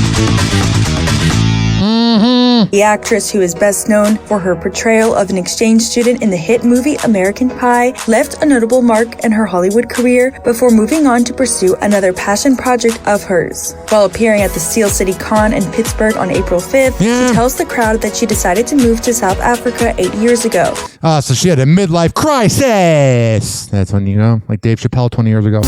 The actress, who is best known for her portrayal of an exchange student in the hit movie American Pie, left a notable mark in her Hollywood career before moving on to pursue another passion project of hers. While appearing at the Steel City Con in Pittsburgh on April 5th, she tells the crowd that she decided to move to South Africa 8 years ago. So she had a midlife crisis. That's when you go, like Dave Chappelle 20 years ago.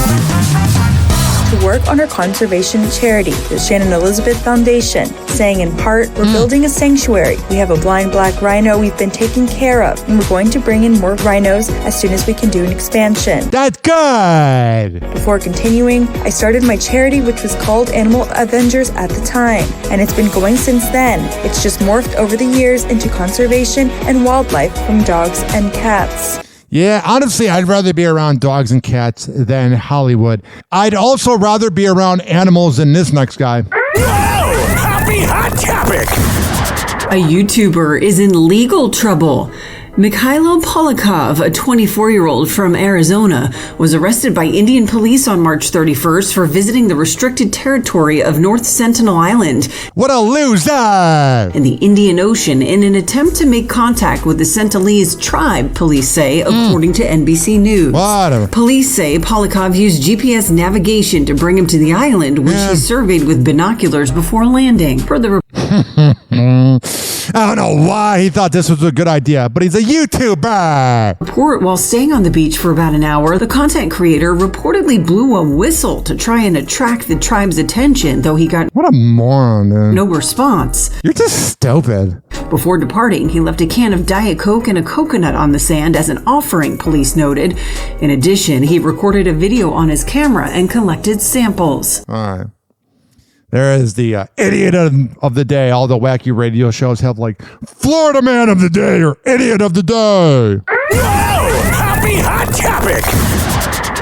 To work on her conservation charity, the Shannon Elizabeth Foundation, saying in part, we're building a sanctuary. We have a blind black rhino we've been taking care of, and we're going to bring in more rhinos as soon as we can do an expansion. That's good! Before continuing, I started my charity, which was called Animal Avengers at the time, and it's been going since then. It's just morphed over the years into conservation and wildlife from dogs and cats. Yeah, honestly, I'd rather be around dogs and cats than Hollywood. I'd also rather be around animals than this next guy. Whoa! Happy Hot Topic! A YouTuber is in legal trouble. Mikhailo Polikov, a 24-year-old from Arizona, was arrested by Indian police on March 31st for visiting the restricted territory of North Sentinel Island. What a loser! In the Indian Ocean in an attempt to make contact with the Sentinelese tribe, police say, according to NBC News. Whatever. Police say Polikov used GPS navigation to bring him to the island, which he surveyed with binoculars before landing. Per the I don't know why he thought this was a good idea, but he's a YouTuber. report, while staying on the beach for about an hour, the content creator reportedly blew a whistle to try and attract the tribe's attention, though he got What a moron, dude. no response. You're just stupid. Before departing, he left a can of Diet Coke and a coconut on the sand as an offering, police noted. In addition, he recorded a video on his camera and collected samples. All right. There is the idiot of the day. All the wacky radio shows have like Florida Man of the Day or Idiot of the Day. Happy Hot Topic!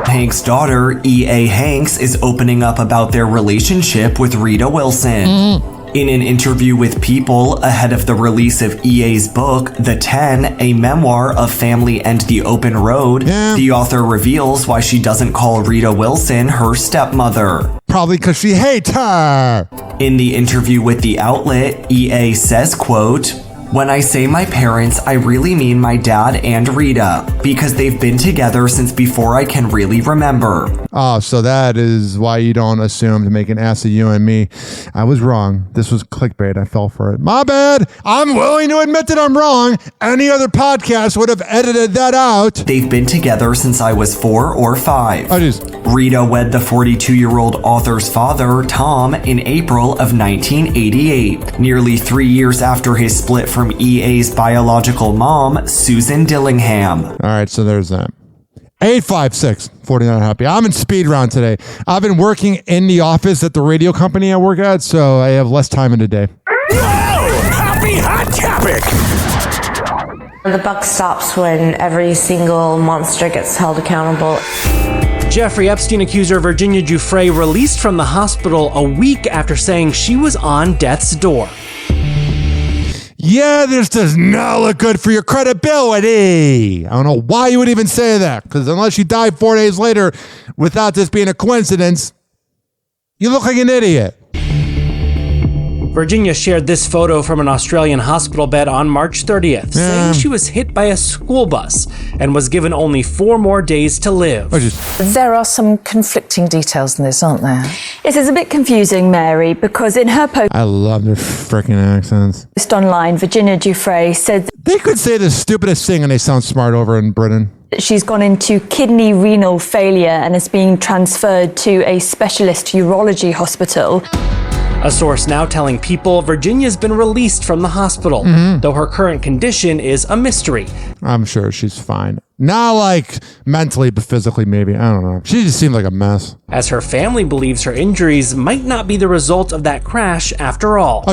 Hank's daughter, E.A. Hanks, is opening up about their relationship with Rita Wilson. In an interview with People ahead of the release of EA's book, The 10, a memoir of family and the open road, the author reveals why she doesn't call Rita Wilson her stepmother. Probably because she hates her. In the interview with the outlet, EA says, quote, "When I say my parents, I really mean my dad and Rita, because they've been together since before I can really remember." Oh, so that is why you don't assume to make an ass of you and me. I was wrong. This was clickbait. I fell for it. My bad. I'm willing to admit that I'm wrong. Any other podcast would have edited that out. They've been together since I was 4 or 5. Rita wed the 42-year-old author's father, Tom, in April of 1988, nearly 3 years after his split from EA's biological mom, Susan Dillingham. All right, so there's that. 856-49 Happy. I'm in speed round today. I've been working in the office at the radio company I work at, so I have less time in the day. Happy Hot Topic! The buck stops when every single monster gets held accountable. Jeffrey Epstein accuser Virginia Giuffre released from the hospital a week after saying she was on death's door. Yeah, this does not look good for your credibility. I don't know why you would even say that, because unless you died 4 days later without this being a coincidence, you look like an idiot. Virginia shared this photo from an Australian hospital bed on March 30th, saying she was hit by a school bus and was given only 4 more days to live. There are some conflicting details in this, aren't there? It is a bit confusing, Mary, because in her post I love their freaking accents. online, Virginia Giuffre said They could say the stupidest thing and they sound smart over in Britain. that she's gone into kidney renal failure and is being transferred to a specialist urology hospital. A source now telling People Virginia's been released from the hospital, though her current condition is a mystery. I'm sure she's fine. Not like mentally, but physically maybe. I don't know. She just seemed like a mess. As her family believes her injuries might not be the result of that crash after all.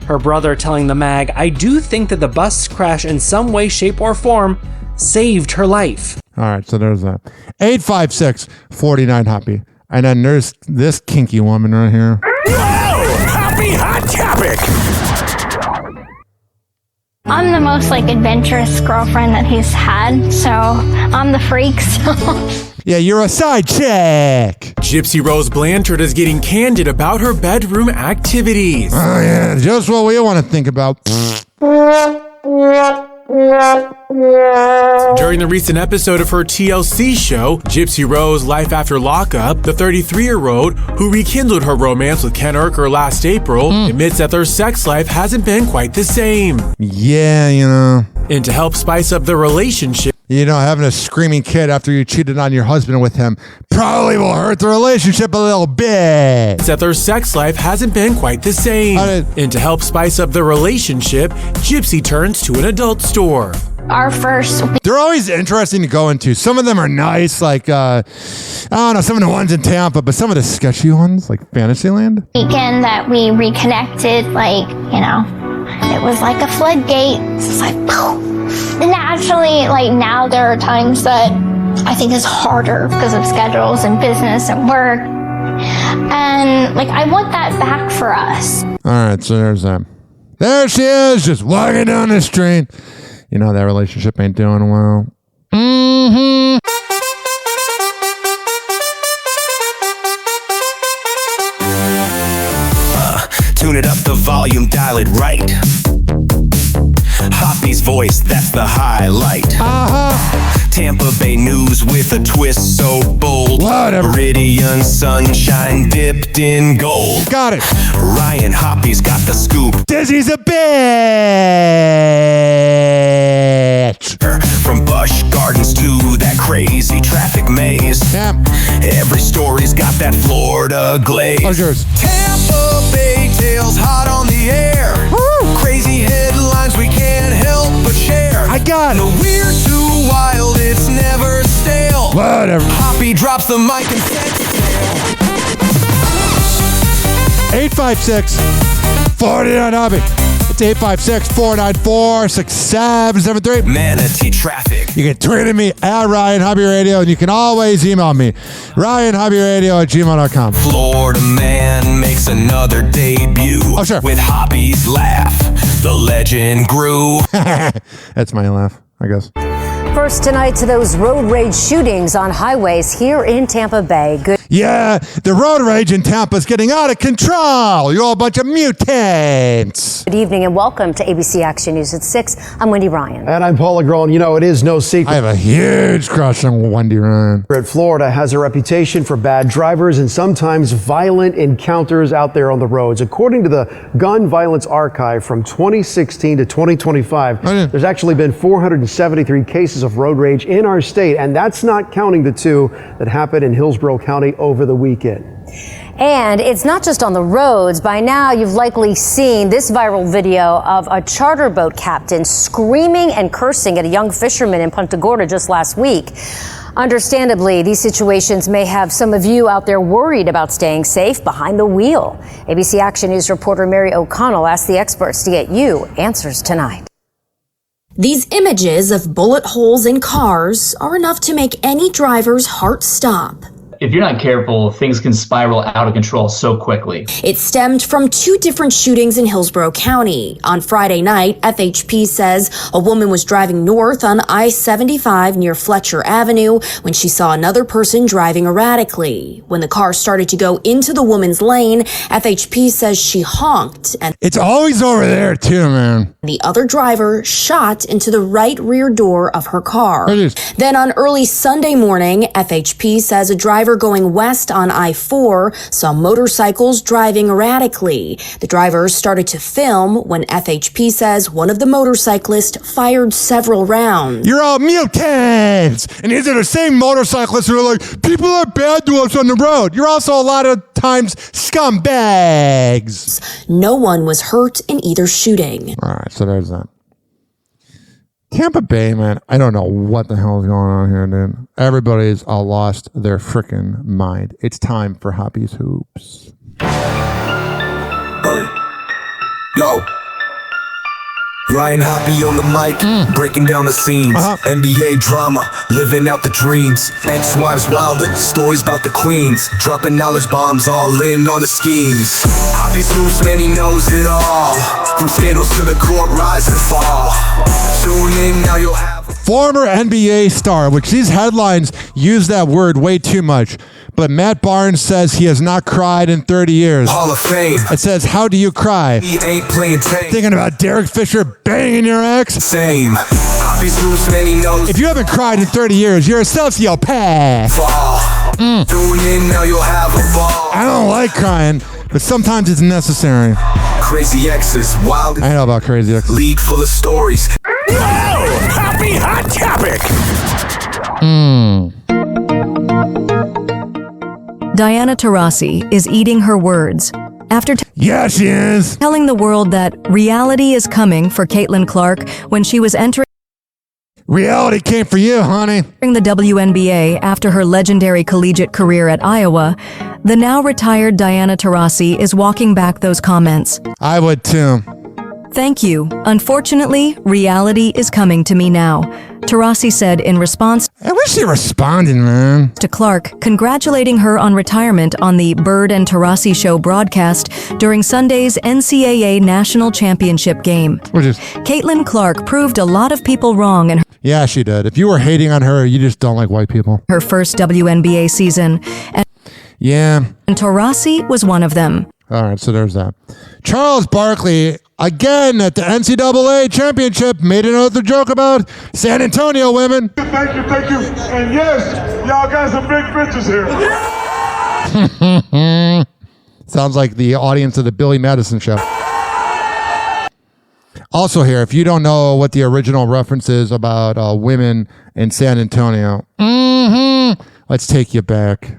Her brother telling the mag, "I do think that the bus crash in some way, shape, or form saved her life." All right, so there's that. 856-49 Happy. And then there's this kinky woman right here. Happy Hot Topic! I'm the most adventurous girlfriend that he's had, so I'm the freak. Yeah, you're a side chick. Gypsy Rose Blanchard is getting candid about her bedroom activities. Oh yeah, just what we want to think about. During the recent episode of her TLC show, Gypsy Rose Life After Lockup, the 33-year-old, who rekindled her romance with Ken Urker last April, admits that their sex life hasn't been quite the same. Yeah, you know. And to help spice up the relationship, you know, having a screaming kid after you cheated on your husband with him probably will hurt the relationship a little bit. That their sex life hasn't been quite the same. And to help spice up the relationship, Gypsy turns to an adult store. They're always interesting to go into. Some of them are nice, like, I don't know, some of the ones in Tampa, but some of the sketchy ones, like Fantasyland. Weekend that we reconnected, it was like a floodgate. It's like, poof. Naturally, now there are times that I think is harder because of schedules and business and work. And I want that back for us. All right, so there's that. There she is, just walking down the street. you know that relationship ain't doing well. Mm-hmm. Tune it up, the volume, dial it right. Hoppe's voice, that's the highlight. Tampa Bay news with a twist so bold. Whatever. Meridian sunshine dipped in gold. Got it. Ryan Hoppe's got the scoop. Dizzy's a bitch. From Busch Gardens to that crazy traffic maze. Yeah. Every story's got that Florida glaze. How's yours? Tampa Bay tales hot on the air. Woo. Crazy headlines we can't help but share. I got it. The weird too wild, it's never stale. Whatever. Hoppe drops the mic and sets sail. 856-49 Hoppe. It's 856-494-6773. Manatee traffic. You can tweet at me at Ryan Hoppe Radio, and you can always email me, RyanHoppeRadio@gmail.com. Florida man makes another debut. Oh, sure. With Hoppe's laugh, the legend grew. That's my laugh, I guess. First tonight to those road rage shootings on highways here in Tampa Bay. Yeah, the road rage in Tampa is getting out of control. You're all a bunch of mutants. Good evening and welcome to ABC Action News at 6. I'm Wendy Ryan. And I'm Paula Groen. You know, it is no secret. I have a huge crush on Wendy Ryan. Florida has a reputation for bad drivers and sometimes violent encounters out there on the roads. According to the Gun Violence Archive from 2016 to 2025, there's actually been 473 cases of road rage in our state, and that's not counting the 2 that happened in Hillsborough County over the weekend. And it's not just on the roads. By now, you've likely seen this viral video of a charter boat captain screaming and cursing at a young fisherman in Punta Gorda just last week. Understandably, these situations may have some of you out there worried about staying safe behind the wheel. ABC Action News reporter Mary O'Connell asked the experts to get you answers tonight. These images of bullet holes in cars are enough to make any driver's heart stop. If you're not careful, things can spiral out of control so quickly. It stemmed from 2 different shootings in Hillsborough County. On Friday night, FHP says a woman was driving north on I-75 near Fletcher Avenue when she saw another person driving erratically. When the car started to go into the woman's lane, FHP says she honked and it's always over there too, man. The other driver shot into the right rear door of her car. Then on early Sunday morning, FHP says a driver going west on I-4 saw motorcycles driving erratically. The drivers started to film when FHP says one of the motorcyclists fired several rounds. You're all mutants! And these are the same motorcyclists who are like, people are bad to us on the road. You're also a lot of times scumbags. No one was hurt in either shooting. All right, so there's that. Tampa Bay, man, I don't know what the hell is going on here, dude. Everybody's all lost their freaking mind. It's time for Hoppe's Hoops. Yo. Ryan Hoppe on the mic, breaking down the scenes. NBA drama, living out the dreams. Ex-wives wilder, stories about the queens. Dropping knowledge bombs, all in on the schemes. Hoppe's Hoops, man, he knows it all. From scandals to the court, rise and fall. Tune in, now you'll have... Former NBA star, which these headlines use that word way too much. But Matt Barnes says he has not cried in 30 years. Hall of Fame. It says, how do you cry? He ain't playing tame. Thinking about Derek Fisher banging your ex? Same. Hoppe's Hoops, man, he knows. If you haven't cried in 30 years, you're a sociopath. Fall. Tune in, now you'll have a ball. I don't like crying, but sometimes it's necessary. Crazy exes, wild. I know about crazy exes. League full of stories. Whoa! Hoppe Hot Topic! Diana Taurasi is eating her words after yeah, she is telling the world that reality is coming for Caitlin Clark when she was entering. Reality came for you, honey. During the WNBA after her legendary collegiate career at Iowa, the now retired Diana Taurasi is walking back those comments. I would too. Thank you. Unfortunately, reality is coming to me now, Taurasi said in response. I wish they responded, man. To Clark, congratulating her on retirement on the Bird and Taurasi Show broadcast during Sunday's NCAA National Championship game. Caitlin Clark proved a lot of people wrong in Yeah, she did. If you were hating on her, you just don't like white people. Her first WNBA season. And Taurasi was one of them. All right, so there's that. Charles Barkley, again at the NCAA Championship, made another joke about San Antonio women. Thank you. And yes, y'all got some big bitches here. Sounds like the audience of the Billy Madison show. Also here, if you don't know what the original reference is about women in San Antonio, let's take you back.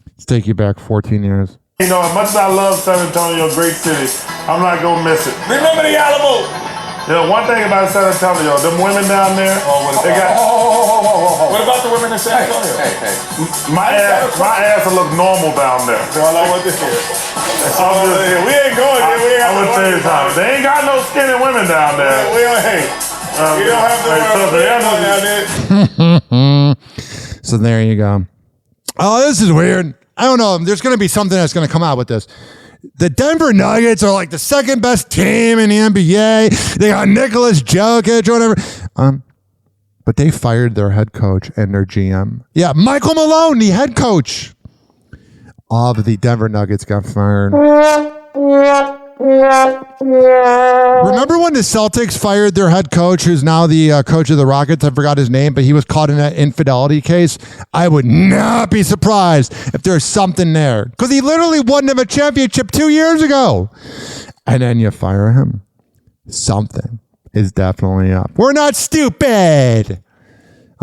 Let's take you back 14 years. You know, as much as I love San Antonio, great city, I'm not gonna miss it. Remember the Alamo! You know, one thing about San Antonio, them women down there, they got... What about the women in San Antonio? My ass will look normal down there. Girl, I want this here. We ain't going there. I'm gonna tell you something. They ain't got no skinny women down there. We don't hate. We don't have to So there you go. Oh, this is weird. I don't know. There's going to be something that's going to come out with this. The Denver Nuggets are like the second best team in the NBA. They got Nicholas Jokic or whatever. But they fired their head coach and their GM. Yeah, Michael Malone, the head coach of the Denver Nuggets, got fired. Remember when the Celtics fired their head coach, who's now the coach of the Rockets? I forgot his name, but he was caught in that infidelity case. I would not be surprised if there's something there, because he literally won them a championship 2 years ago. And then you fire him. Something is definitely up. We're not stupid.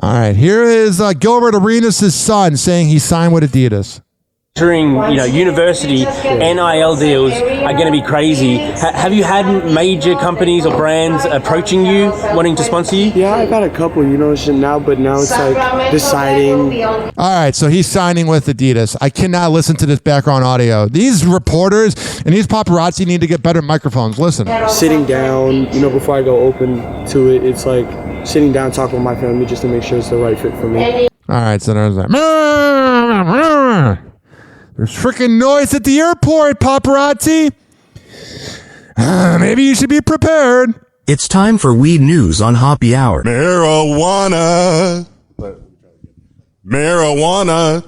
All right, here is Gilbert Arenas' son saying he signed with Adidas. During university, NIL deals are going to be crazy. Have you had major companies or brands approaching you, wanting to sponsor you? Yeah, I got a couple, now, but now it's like deciding. All right, so he's signing with Adidas. I cannot listen to this background audio. These reporters and these paparazzi need to get better microphones. Listen. Sitting down, before I go open to it, it's like sitting down, talking with my family just to make sure it's the right fit for me. All right, so there's that. There's freaking noise at the airport, paparazzi. Maybe you should be prepared. It's time for weed news on Hoppe Hour. Marijuana. Marijuana.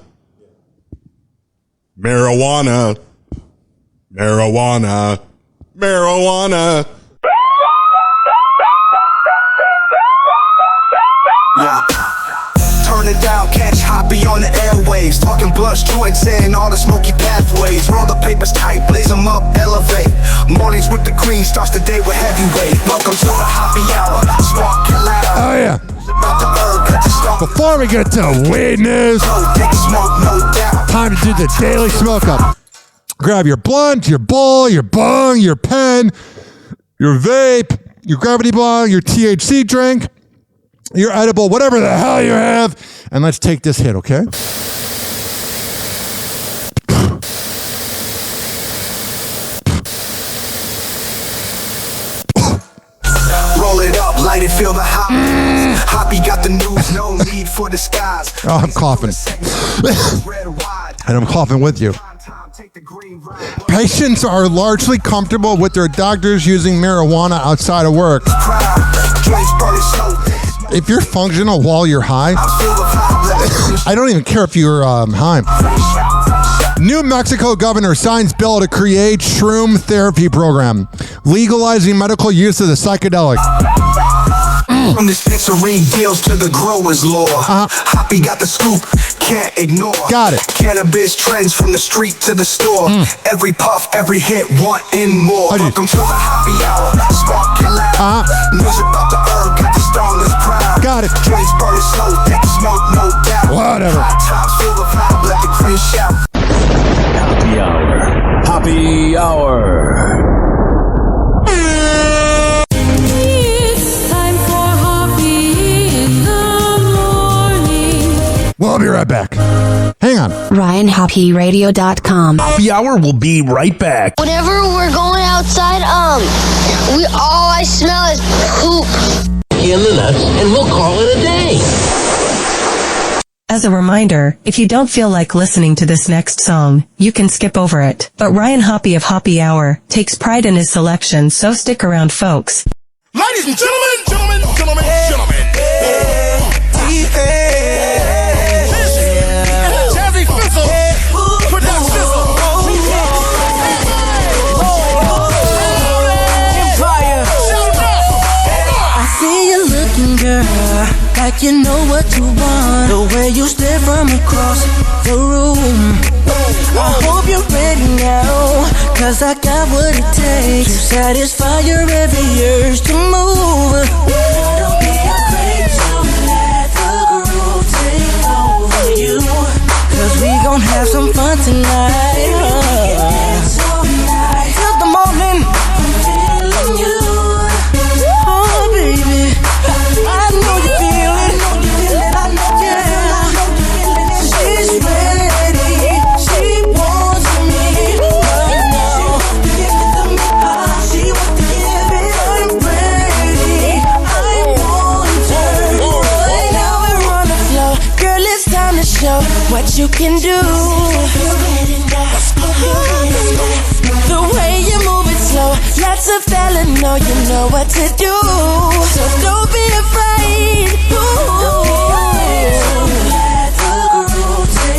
Marijuana. Marijuana. Marijuana. Yeah. Turn it down, catch Hoppe on the airwaves. Talking blunts, joints, and all the smoky pathways. Roll the papers tight, blaze them up, elevate. Mornings with the cream, starts the day with heavyweight. Welcome to the Hoppe Hour. Spark your ladder. Oh, yeah. Before we get to weed news, time to do the daily smoke up. Grab your blunt, your bowl, your bong, your pen, your vape, your gravity bong, your THC drink, your edible, whatever the hell you have, and let's take this hit, okay? Roll it up, light it, feel the highs. Hoppe got the news, no need for disguise. Oh, I'm coughing. And I'm coughing with you. Patients are largely comfortable with their doctors using marijuana outside of work. If you're functional while you're high, I don't even care if you're high. New Mexico governor signs bill to create shroom therapy program, legalizing medical use of the psychedelic. From dispensary deals to the growers' law. Hoppe got the scoop, can't ignore. Got it. Cannabis trends from the street to the store. Every puff, every hit, wanting more. Welcome to the Hoppe Hour. Spark your ladder. Music about the herb, got the strongest crowd. Got it. Drinks burning slow, take the smoke, no doubt. Whatever. High tops, feel the vibe, let the cream shout. Hoppe Hour. Hoppe Hour. Whoa. I'll be right back. Hang on. RyanHoppyRadio.com. Happy Hour will be right back. Whenever we're going outside, all I smell is poop. In the nuts, and we'll call it a day. As a reminder, if you don't feel like listening to this next song, you can skip over it. But Ryan Hoppe of Hoppe Hour takes pride in his selection, so stick around, folks. Ladies and gentlemen, gentlemen. Jazzy Fizzle, put that sizzle. I see you looking, girl, like you know what you want. The way you stare from across the room. I hope you're ready now, 'cause I got what it takes to satisfy your every urge to move. Don't be afraid to let the groove take over you, 'cause we gon' have some fun tonight. Till the morning, I'm feeling you. Oh baby, I know you feel it. I know, yeah. She's ready. She wants me right now. She wants to give it. I'm ready. I want her right now. We're on the floor, girl. It's time to show what you can do. The way you move it slow, lots of fella know you know what to do. So don't be afraid.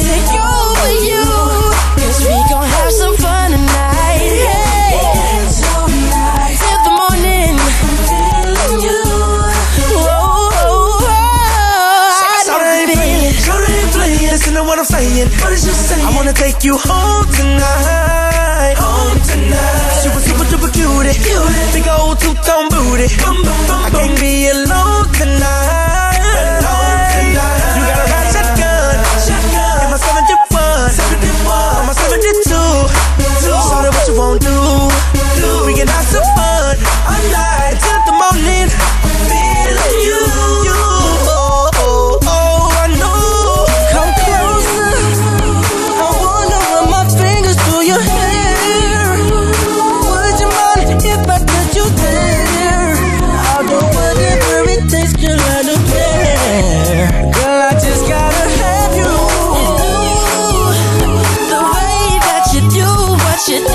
Take over you, 'cause we gon' have some fun tonight. Till the morning, I'm feeling you. Listen to what I'm saying. What is you saying? I wanna take you home tonight. Home tonight. Super, super, super cutie. Big old two-tone booty. I can't be alone tonight. You got a ratchet gun. In my 71. On my 72. Show me what you won't do. We can have some fun all night till the morning. I'm feeling you. You do.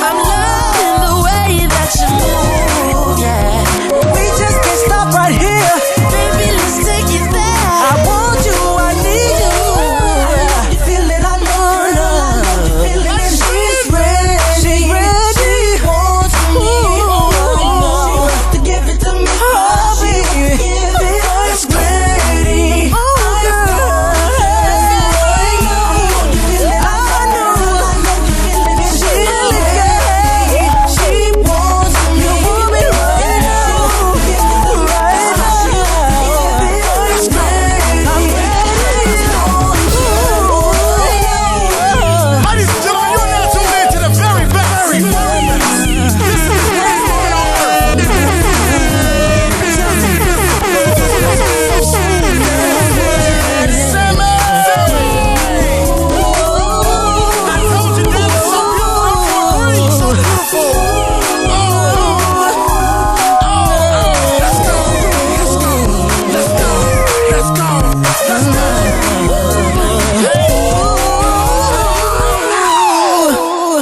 I'm loving the way that you move, yeah. We just can't stop right here. Baby, let's take it there. I want you, I need you. You feel it, I know. She's ready. She wants me. She wants to give it to me. It's ready.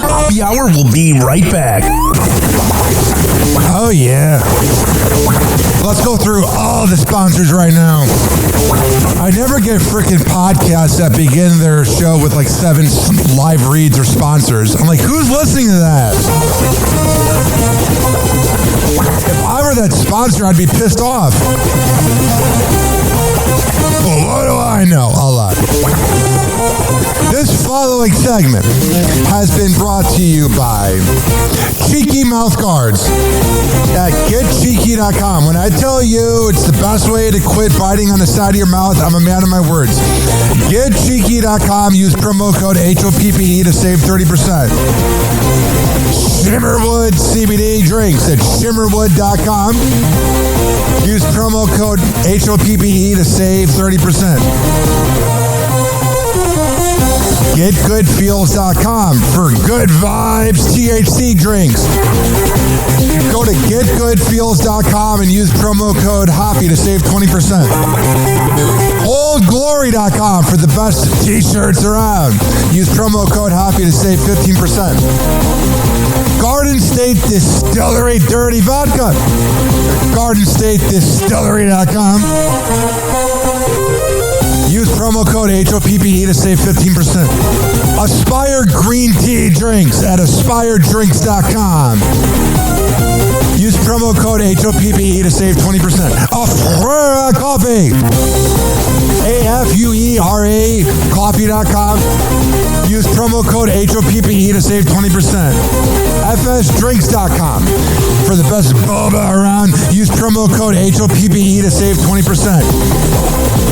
Happy Hour will be right back. Oh, yeah. Let's go through all the sponsors right now. I never get freaking podcasts that begin their show with like 7 live reads or sponsors. I'm like, who's listening to that? If I were that sponsor, I'd be pissed off. Well, what do I know? A lot. This following segment has been brought to you by Cheeky Mouth Guards at GetCheeky.com. When I tell you it's the best way to quit biting on the side of your mouth, I'm a man of my words. GetCheeky.com. Use promo code HOPPE to save 30%. Shimmerwood CBD drinks at shimmerwood.com. Use promo code HOPPE to save 30%. GetGoodFeels.com for good vibes THC drinks. Go to GetGoodFeels.com and use promo code HOPPY to save 20%. OldGlory.com for the best t-shirts around. Use promo code HOPPY to save 15%. Garden State Distillery Dirty Vodka. GardenStateDistillery.com. Use promo code HOPPE to save 15%. Aspire Green Tea Drinks at AspireDrinks.com. Use promo code HOPPE to save 20%. Afura Coffee. AFUERA Coffee.com. Use promo code HOPPE to save 20%. FSDrinks.com. For the best boba around, use promo code HOPPE to save 20%.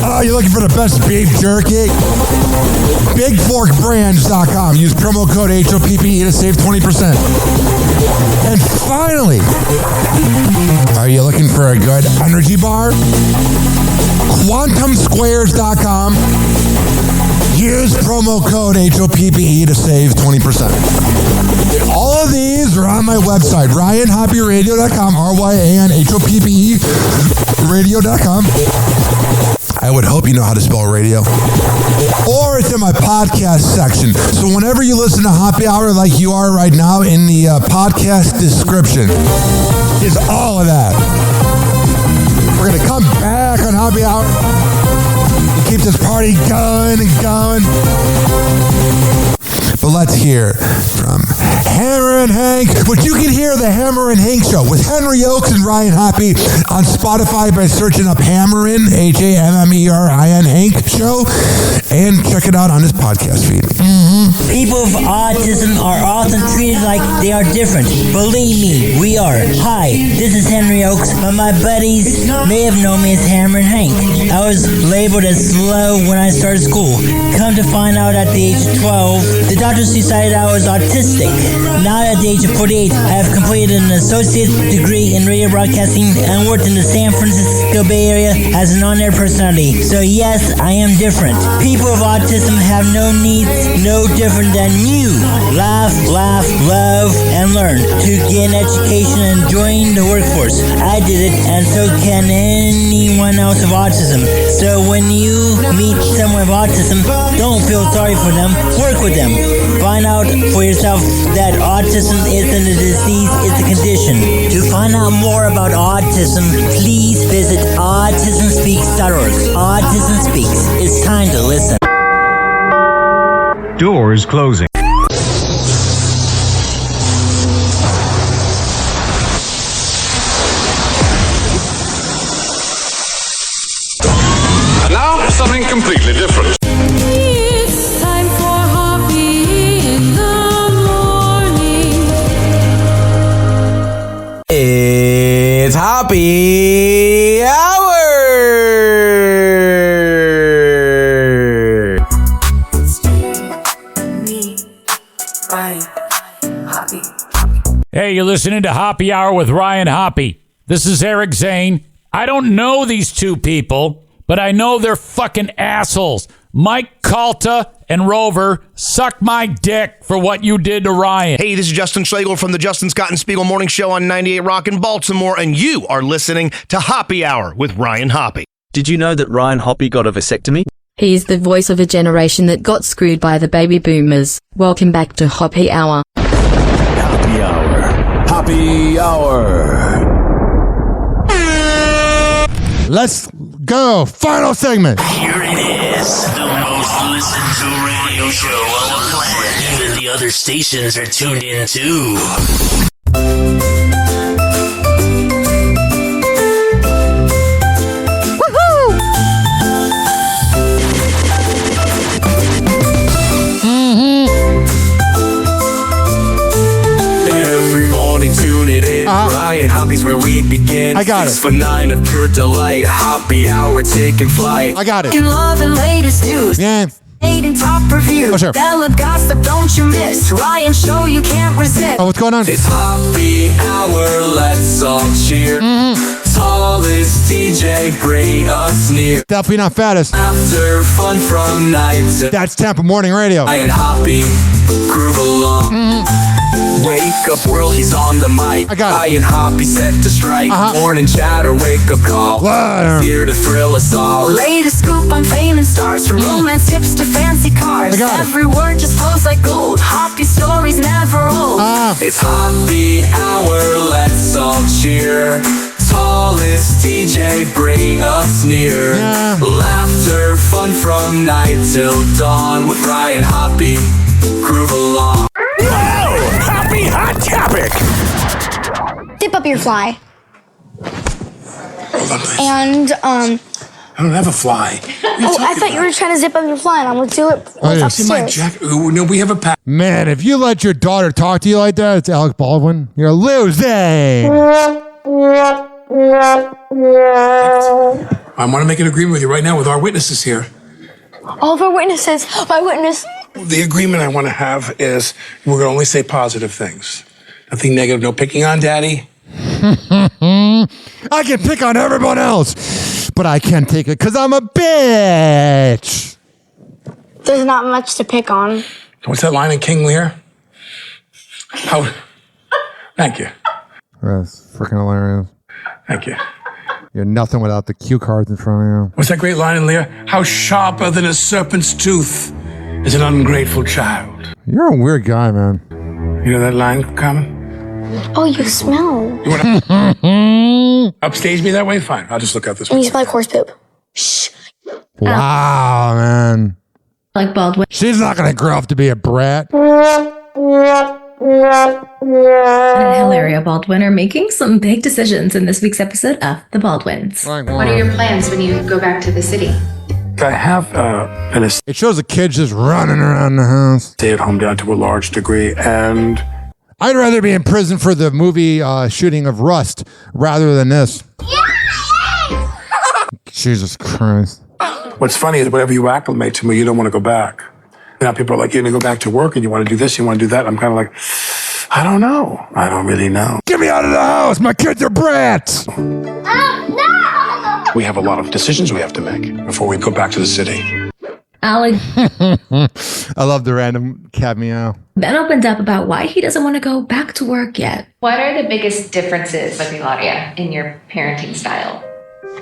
Oh, you're looking for the best beef jerky? BigForkBrands.com. Use promo code HOPPE to save 20%. And finally, are you looking for a good energy bar? QuantumSquares.com. Use promo code HOPPE to save 20%. All of these are on my website, RyanHoppyRadio.com, RYANHOPPE Radio.com. I would hope you know how to spell radio. Or it's in my podcast section. So whenever you listen to Happy Hour like you are right now, in the podcast description is all of that. We're going to come back on Happy Hour and keep this party going and going. But let's hear from Hammer and Hank, which you can hear the Hammer and Hank Show with Henry Oakes and Ryan Hoppe on Spotify by searching up Hammerin, HAMMERIN Hank Show, and check it out on his podcast feed. People with autism are often treated like they are different. Believe me, we are. Hi, this is Henry Oakes, but my buddies may have known me as Hammer and Hank. I was labeled as slow when I started school. Come to find out at the age of 12, the doctors decided I was autistic. Now at the age of 48, I have completed an associate degree in radio broadcasting and worked in the San Francisco Bay Area as an on-air personality. So yes, I am different. People with autism have no needs, no different than you. Laugh, love, and learn to get an education and join the workforce. I did it, and so can anyone else with autism. So when you meet someone with autism, don't feel sorry for them. Work with them. Find out for yourself that autism isn't a disease, it's a condition. To find out more about autism, please visit autismspeaks.org. Autism Speaks. It's time to listen. Doors closing. And now, something completely different. It's time for Hoppy in the morning. It's Happy Hour! Hey, you're listening to Happy Hour with Ryan Hoppe. This is Eric Zane. I don't know these two people, but I know they're fucking assholes. Mike Calta and Rover, suck my dick for what you did to Ryan. Hey, this is Justin Schlegel from the Justin Scott and Spiegel Morning Show on 98 Rock in Baltimore, and you are listening to Happy Hour with Ryan Hoppe. Did you know that Ryan Hoppe got a vasectomy? He's the voice of a generation that got screwed by the baby boomers. Welcome back to Happy Hour. Happy Hour. Happy Hour. Let's go. Final segment. Here it is, the most listened to radio show on the planet. Even the other stations are tuned in too. Every morning, tune it in. Ryan Hoppe's where we begin. I got it. 6 for 9 of pure delight. Happy Hour taking flight. I got it. In love and latest news. Yeah. Top review. Oh, sure. Bella gossip, don't you miss. Ryan show you can't resist. Oh, what's going on? It's Happy Hour, let's all cheer. Tallest DJ, bring us near. Definitely not fattest. After fun from night to That's Tampa Morning Radio. I and Hoppy, groove along. Wake up world, he's on the mic. I got it. I and Hoppy set to strike. Morning chatter, wake up call. Wow. Here to thrill us all. Latest scoop on fame and stars. From romance tips to fancy cars. I got it. Every word just flows like gold. Hoppy stories never old. It's Happy Hour, let's all cheer. Tallest DJ, bring us near. Yeah. Laughter, fun from night till dawn. With Ryan Hoppy, groove along. Wow! Happy Hot Topic! Dip up your fly. And, I don't have a fly. oh, I thought you were trying to zip up your fly, and I'm gonna do it upstairs. No, we have a pack. Man, if you let your daughter talk to you like that, it's Alec Baldwin. You're losing. I want to make an agreement with you right now with our witnesses here. All of our witnesses. My witness. The agreement I want to have is we're going to only say positive things. Nothing negative, no picking on Daddy. I can pick on everyone else, but I can't take it because I'm a bitch. There's not much to pick on. What's that line in King Lear? How? Thank you. That's freaking hilarious. Thank you. You're nothing without the cue cards in front of you. What's that great line in Lear? How sharper than a serpent's tooth is an ungrateful child. You're a weird guy, man. You know that line, Carmen? Oh, you smell. You want to upstage me that way? Fine. I'll just look out this And way. you smell like horse poop. Shh. Wow, man. Like Baldwin. She's not going to grow up to be a brat. And Hilaria Baldwin are making some big decisions in this week's episode of The Baldwins. What are your plans when you go back to the city? I have It shows the kids just running around the house. Stay at home down to a large degree, and I'd rather be in prison for the movie shooting of Rust rather than this. Jesus Christ. what's funny is whatever you acclimate to me, you don't want to go back. Now people are like, you're going to go back to work and you want to do this, you want to do that. I'm kind of like, I don't know. I don't really know. Get me out of the house. My kids are brats. We have a lot of decisions we have to make before we go back to the city. Alec. I love the random cat meow. Ben opened up about why he doesn't want to go back to work yet. What are the biggest differences with Hilaria in your parenting style?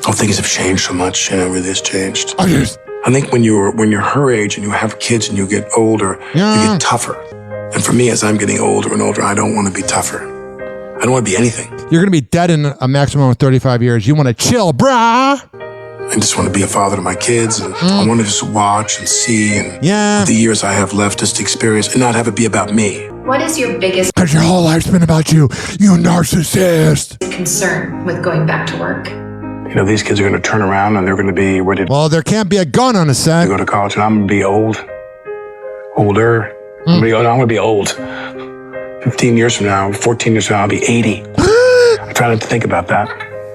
Oh, things have changed so much, really has changed. Oh, yes. I think when you're her age and you have kids and you get older, you get tougher. And for me, as I'm getting older and older, I don't want to be tougher. I don't want to be anything. You're going to be dead in a maximum of 35 years. You want to chill, brah. I just want to be a father to my kids, and I want to just watch and see, and with the years I have left, just experience and not have it be about me. What is your biggest Because your whole life's been about you, you narcissist. concern with going back to work? You know, these kids are going to turn around and they're going to be ready to Well, there can't be a gun on a set. go to college, and I'm going to be older. I'm going to be old. 15 years from now, 14 years from now, I'll be 80. I try not to think about that.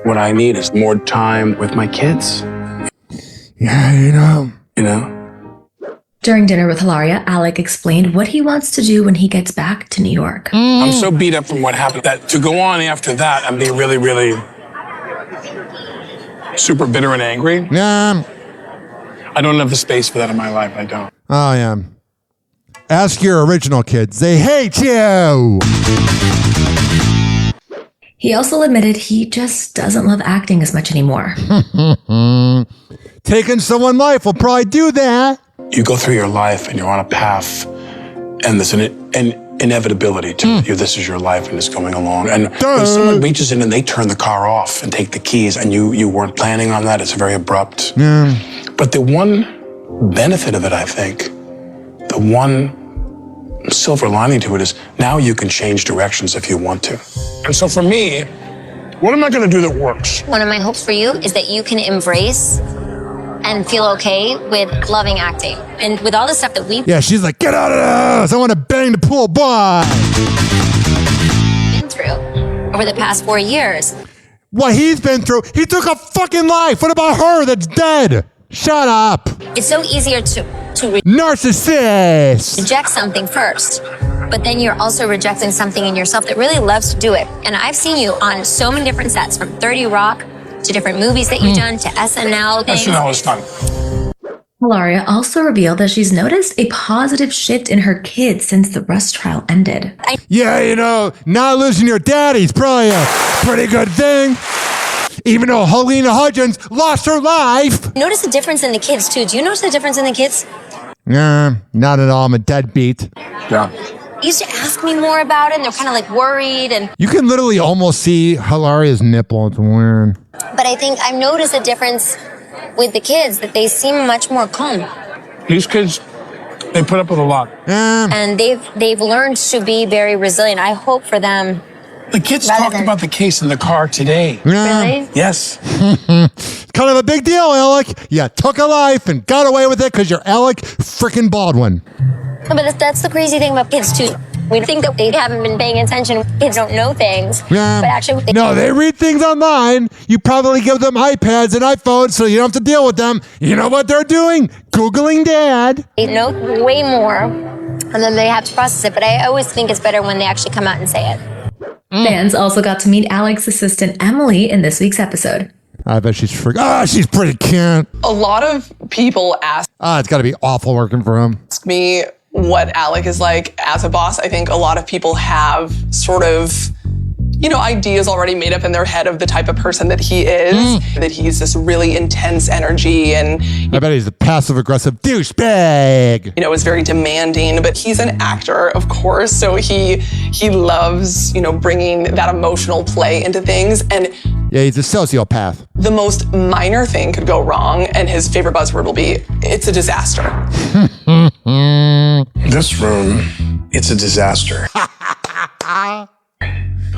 What I need is more time with my kids. Yeah, you know. During dinner with Hilaria, Alec explained what he wants to do when he gets back to New York. I'm so beat up from what happened that to go on after that and be really, really super bitter and angry. Yeah. I don't have the space for that in my life. I don't. Oh, yeah. Ask your original kids. They hate you. He also admitted he just doesn't love acting as much anymore. Taking someone's life will probably do that. You go through your life and you're on a path, and there's an inevitability to you. This is your life and it's going along. And when someone reaches in and they turn the car off and take the keys, and you weren't planning on that, it's very abrupt. Yeah. But the one benefit of it, I think, the one silver lining to it is now you can change directions if you want to. And so for me, what am I going to do that works? One of my hopes for you is that you can embrace and feel okay with loving acting. And with all the stuff that we've Yeah, she's like, get out of the house. I want to bang the pool boy. been through over the past 4 years. What he's been through, he took a fucking life. What about her that's dead? Shut up. It's so easier to to Narcissist! reject something first, but then you're also rejecting something in yourself that really loves to do it. And I've seen you on so many different sets, from 30 Rock to different movies that you've done to SNL things. SNL was fun. Hilaria also revealed that she's noticed a positive shift in her kids since the breast trial ended. Yeah, you know, not losing your daddy's probably a pretty good thing. Even though Helena Hudgens lost her life. Notice the difference in the kids, too. Do you notice the difference in the kids? Nah, not at all. I'm a deadbeat. Yeah. They used to ask me more about it, and they're kind of like worried. And You can literally almost see Hilaria's nipple. It's weird. But I think I've noticed a difference with the kids, that they seem much more calm. These kids, they put up with a lot. And they've learned to be very resilient. I hope for them. The kids talked about the case in the car today. Really? Yes. Kind of a big deal, Alec. You took a life and got away with it because you're Alec freaking Baldwin. No, but that's the crazy thing about kids, too. We think that they haven't been paying attention. Kids don't know things. Yeah. But actually, No, they read things online. You probably give them iPads and iPhones so you don't have to deal with them. You know what they're doing? Googling dad. they know way more, and then they have to process it. But I always think it's better when they actually come out and say it. Fans also got to meet Alec's assistant Emily in this week's episode. I bet she's she's pretty cute. A lot of people ask It's got to be awful working for him. me what Alec is like as a boss. I think a lot of people have sort of, ideas already made up in their head of the type of person that he is, that he's this really intense energy and, I bet he's a passive-aggressive douchebag. is very demanding, but he's an actor, of course, so he loves, bringing that emotional play into things. And Yeah, he's a sociopath. the most minor thing could go wrong, and his favorite buzzword will be, it's a disaster. This room, it's a disaster.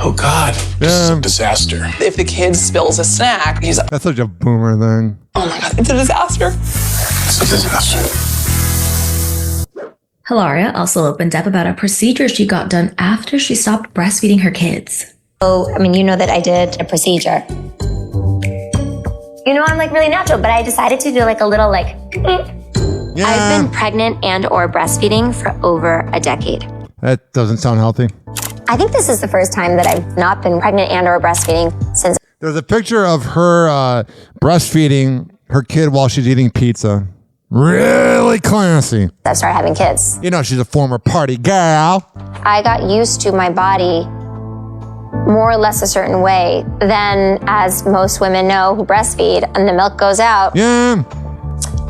Oh, God. This is a disaster. If the kid spills a snack, he's like, That's such a boomer thing. oh my God, it's a disaster. It's a disaster. Hilaria also opened up about a procedure she got done after she stopped breastfeeding her kids. Oh, you know that I did a procedure. I'm like really natural, but I decided to do like a little I've been pregnant and or breastfeeding for over a decade. That doesn't sound healthy. I think this is the first time that I've not been pregnant and or breastfeeding since. There's a picture of her breastfeeding her kid while she's eating pizza. Really classy. I started having kids. She's a former party gal. I got used to my body more or less a certain way than, as most women know who breastfeed, and the milk goes out. Yeah.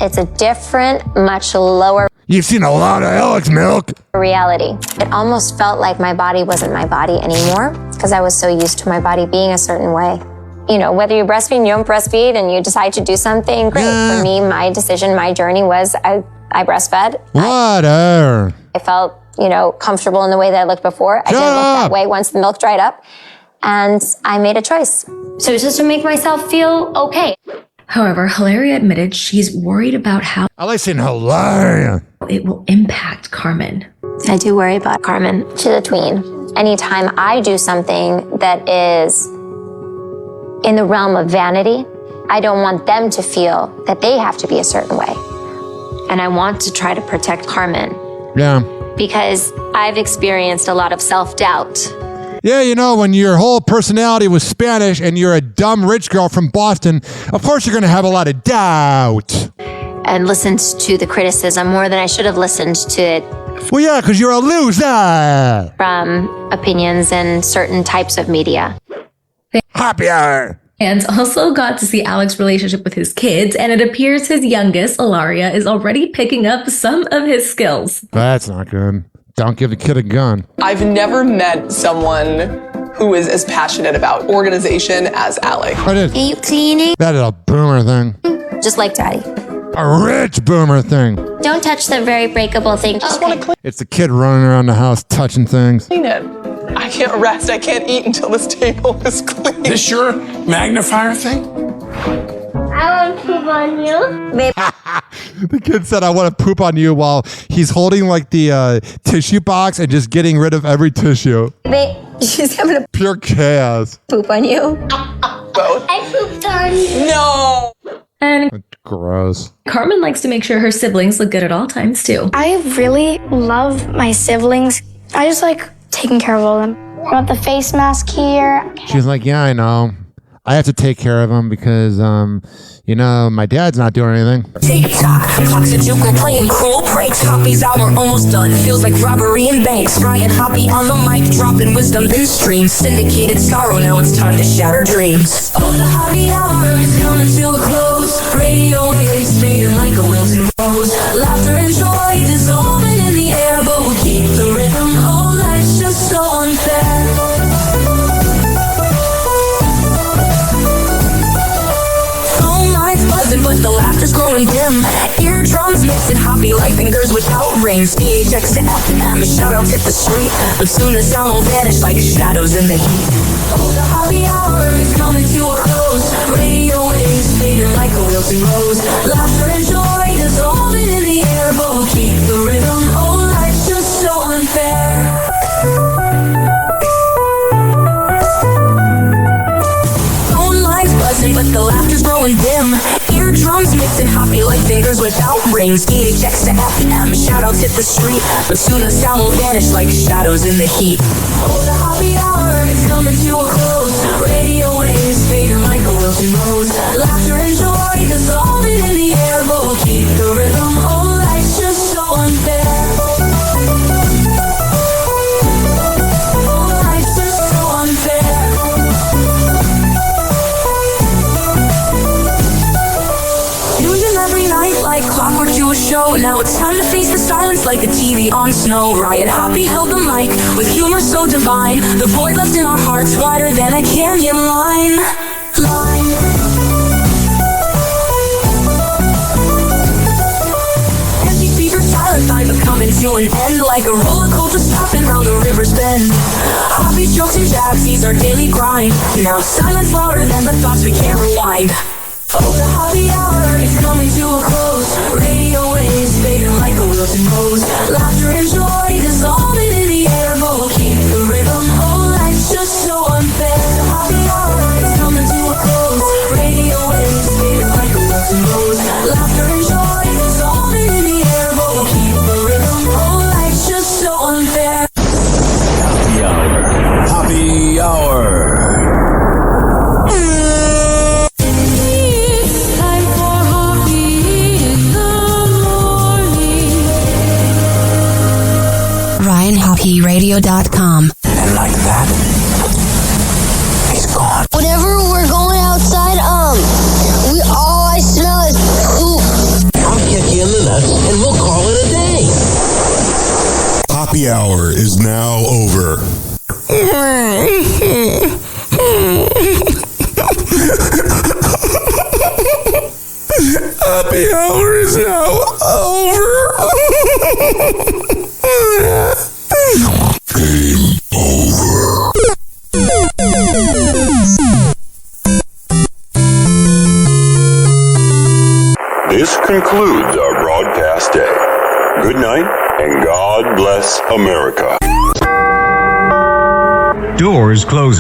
It's a different, much lower You've seen a lot of Alex milk. reality. It almost felt like my body wasn't my body anymore because I was so used to my body being a certain way. Whether you breastfeed, you don't breastfeed, and you decide to do something, great. Yeah. For me, my decision, my journey was I breastfed. Whatever. I felt, comfortable in the way that I looked before. I didn't look that way once the milk dried up. And I made a choice. So it's just to make myself feel okay. However, Hilaria admitted she's worried about how I like saying Hilaria. it will impact Carmen. I do worry about Carmen. She's a tween. Anytime I do something that is in the realm of vanity, I don't want them to feel that they have to be a certain way. And I want to try to protect Carmen. Yeah. Because I've experienced a lot of self-doubt. Yeah, when your whole personality was Spanish and you're a dumb rich girl from Boston, of course you're going to have a lot of doubt. And listened to the criticism more than I should have listened to it Well, yeah, because you're a loser. from opinions in certain types of media. Happy hour. Fans also got to see Alex's relationship with his kids, and it appears his youngest, Hilaria, is already picking up some of his skills. That's not good. Don't give the kid a gun. I've never met someone who is as passionate about organization as Alec. I did. Are you cleaning? That is a boomer thing. Just like Daddy. A rich boomer thing. Don't touch the very breakable thing. Just want to clean It's the kid running around the house touching things. it. I can't rest. I can't eat until this table is clean. This your magnifier thing? I want to poop on you. Babe. The kid said, I want to poop on you while he's holding like the tissue box and just getting rid of every tissue. Babe, she's having a Pure chaos. poop on you. Both. I pooped on you. No. And Gross. Carmen likes to make sure her siblings look good at all times, too. I really love my siblings. I just like taking care of all of them. I got the face mask here. She's like, yeah, I know. I have to take care of him because, my dad's not doing anything. TikTok, clocks are juke, we're playing cool breaks. Hoppy's out, we're almost done. Feels like robbery in banks. Ryan Hoppe on the mic, dropping wisdom in streams. Syndicated sorrow, now it's time to shatter dreams. Oh, the Hoppe hour is coming to a close. Radio waves fading like a wilting rose. Laughter and joy dissolving in the air, but we'll keep the rhythm. Oh, life's just so unfair. But the laughter's growing dim. Eardrums mixing Hoppe like fingers without rings. DHX to FM, shout out hit the street. But soon the sound will vanish like shadows in the heat. Oh, the Hoppe hour is coming to a close. Radio waves fading like a wilting rose. Laughter and joy dissolving in the air, but we'll keep the rhythm. Oh, life's just so unfair. But the laughter's growing dim. Eardrums mixing Hoppe like fingers without rings. DHX to FM, shout outs hit the street. But soon the sound will vanish like shadows in the heat. Oh, the Hoppe hour is coming to a close. Radio waves fading like a wilting rose. Laughter and joy dissolving in the air, but we'll keep the rhythm. Oh, life's just so unfair. Oh, life's just so unfair. Like clockwork to a show. Now it's time to face the silence like the TV on snow. Ryan Hoppe held the mic with humor so divine. The void left in our hearts wider than a canyon line. Empty fever, silent time, but coming to an end like a roller coaster stopping round the river's bend. Hoppe's jokes and jabs, these are daily grind. Now silence louder than the thoughts we can't rewind. Oh, the Hoppe hour is coming to a close. Radio waves fading like a wilting rose. Laughter and joy dissolving in the air, but we'll keep the rhythm. Oh, life's just so unfair. The Hoppe hour is coming to a close. Radio waves fading like a wilting rose. Laughter and joy dissolving in the air, but we'll keep the rhythm. Oh, life's just so unfair. Hoppe hour. Hoppe hour. RyanHoppeRadio.com. And like that, he's gone. Whenever we're going outside, all I smell is poop. I'll kick you in the nuts and we'll call it a day. Hoppe hour is now over. Hoppe hour is now over. Game over. This concludes our broadcast day. Good night, and God bless America. Doors closing.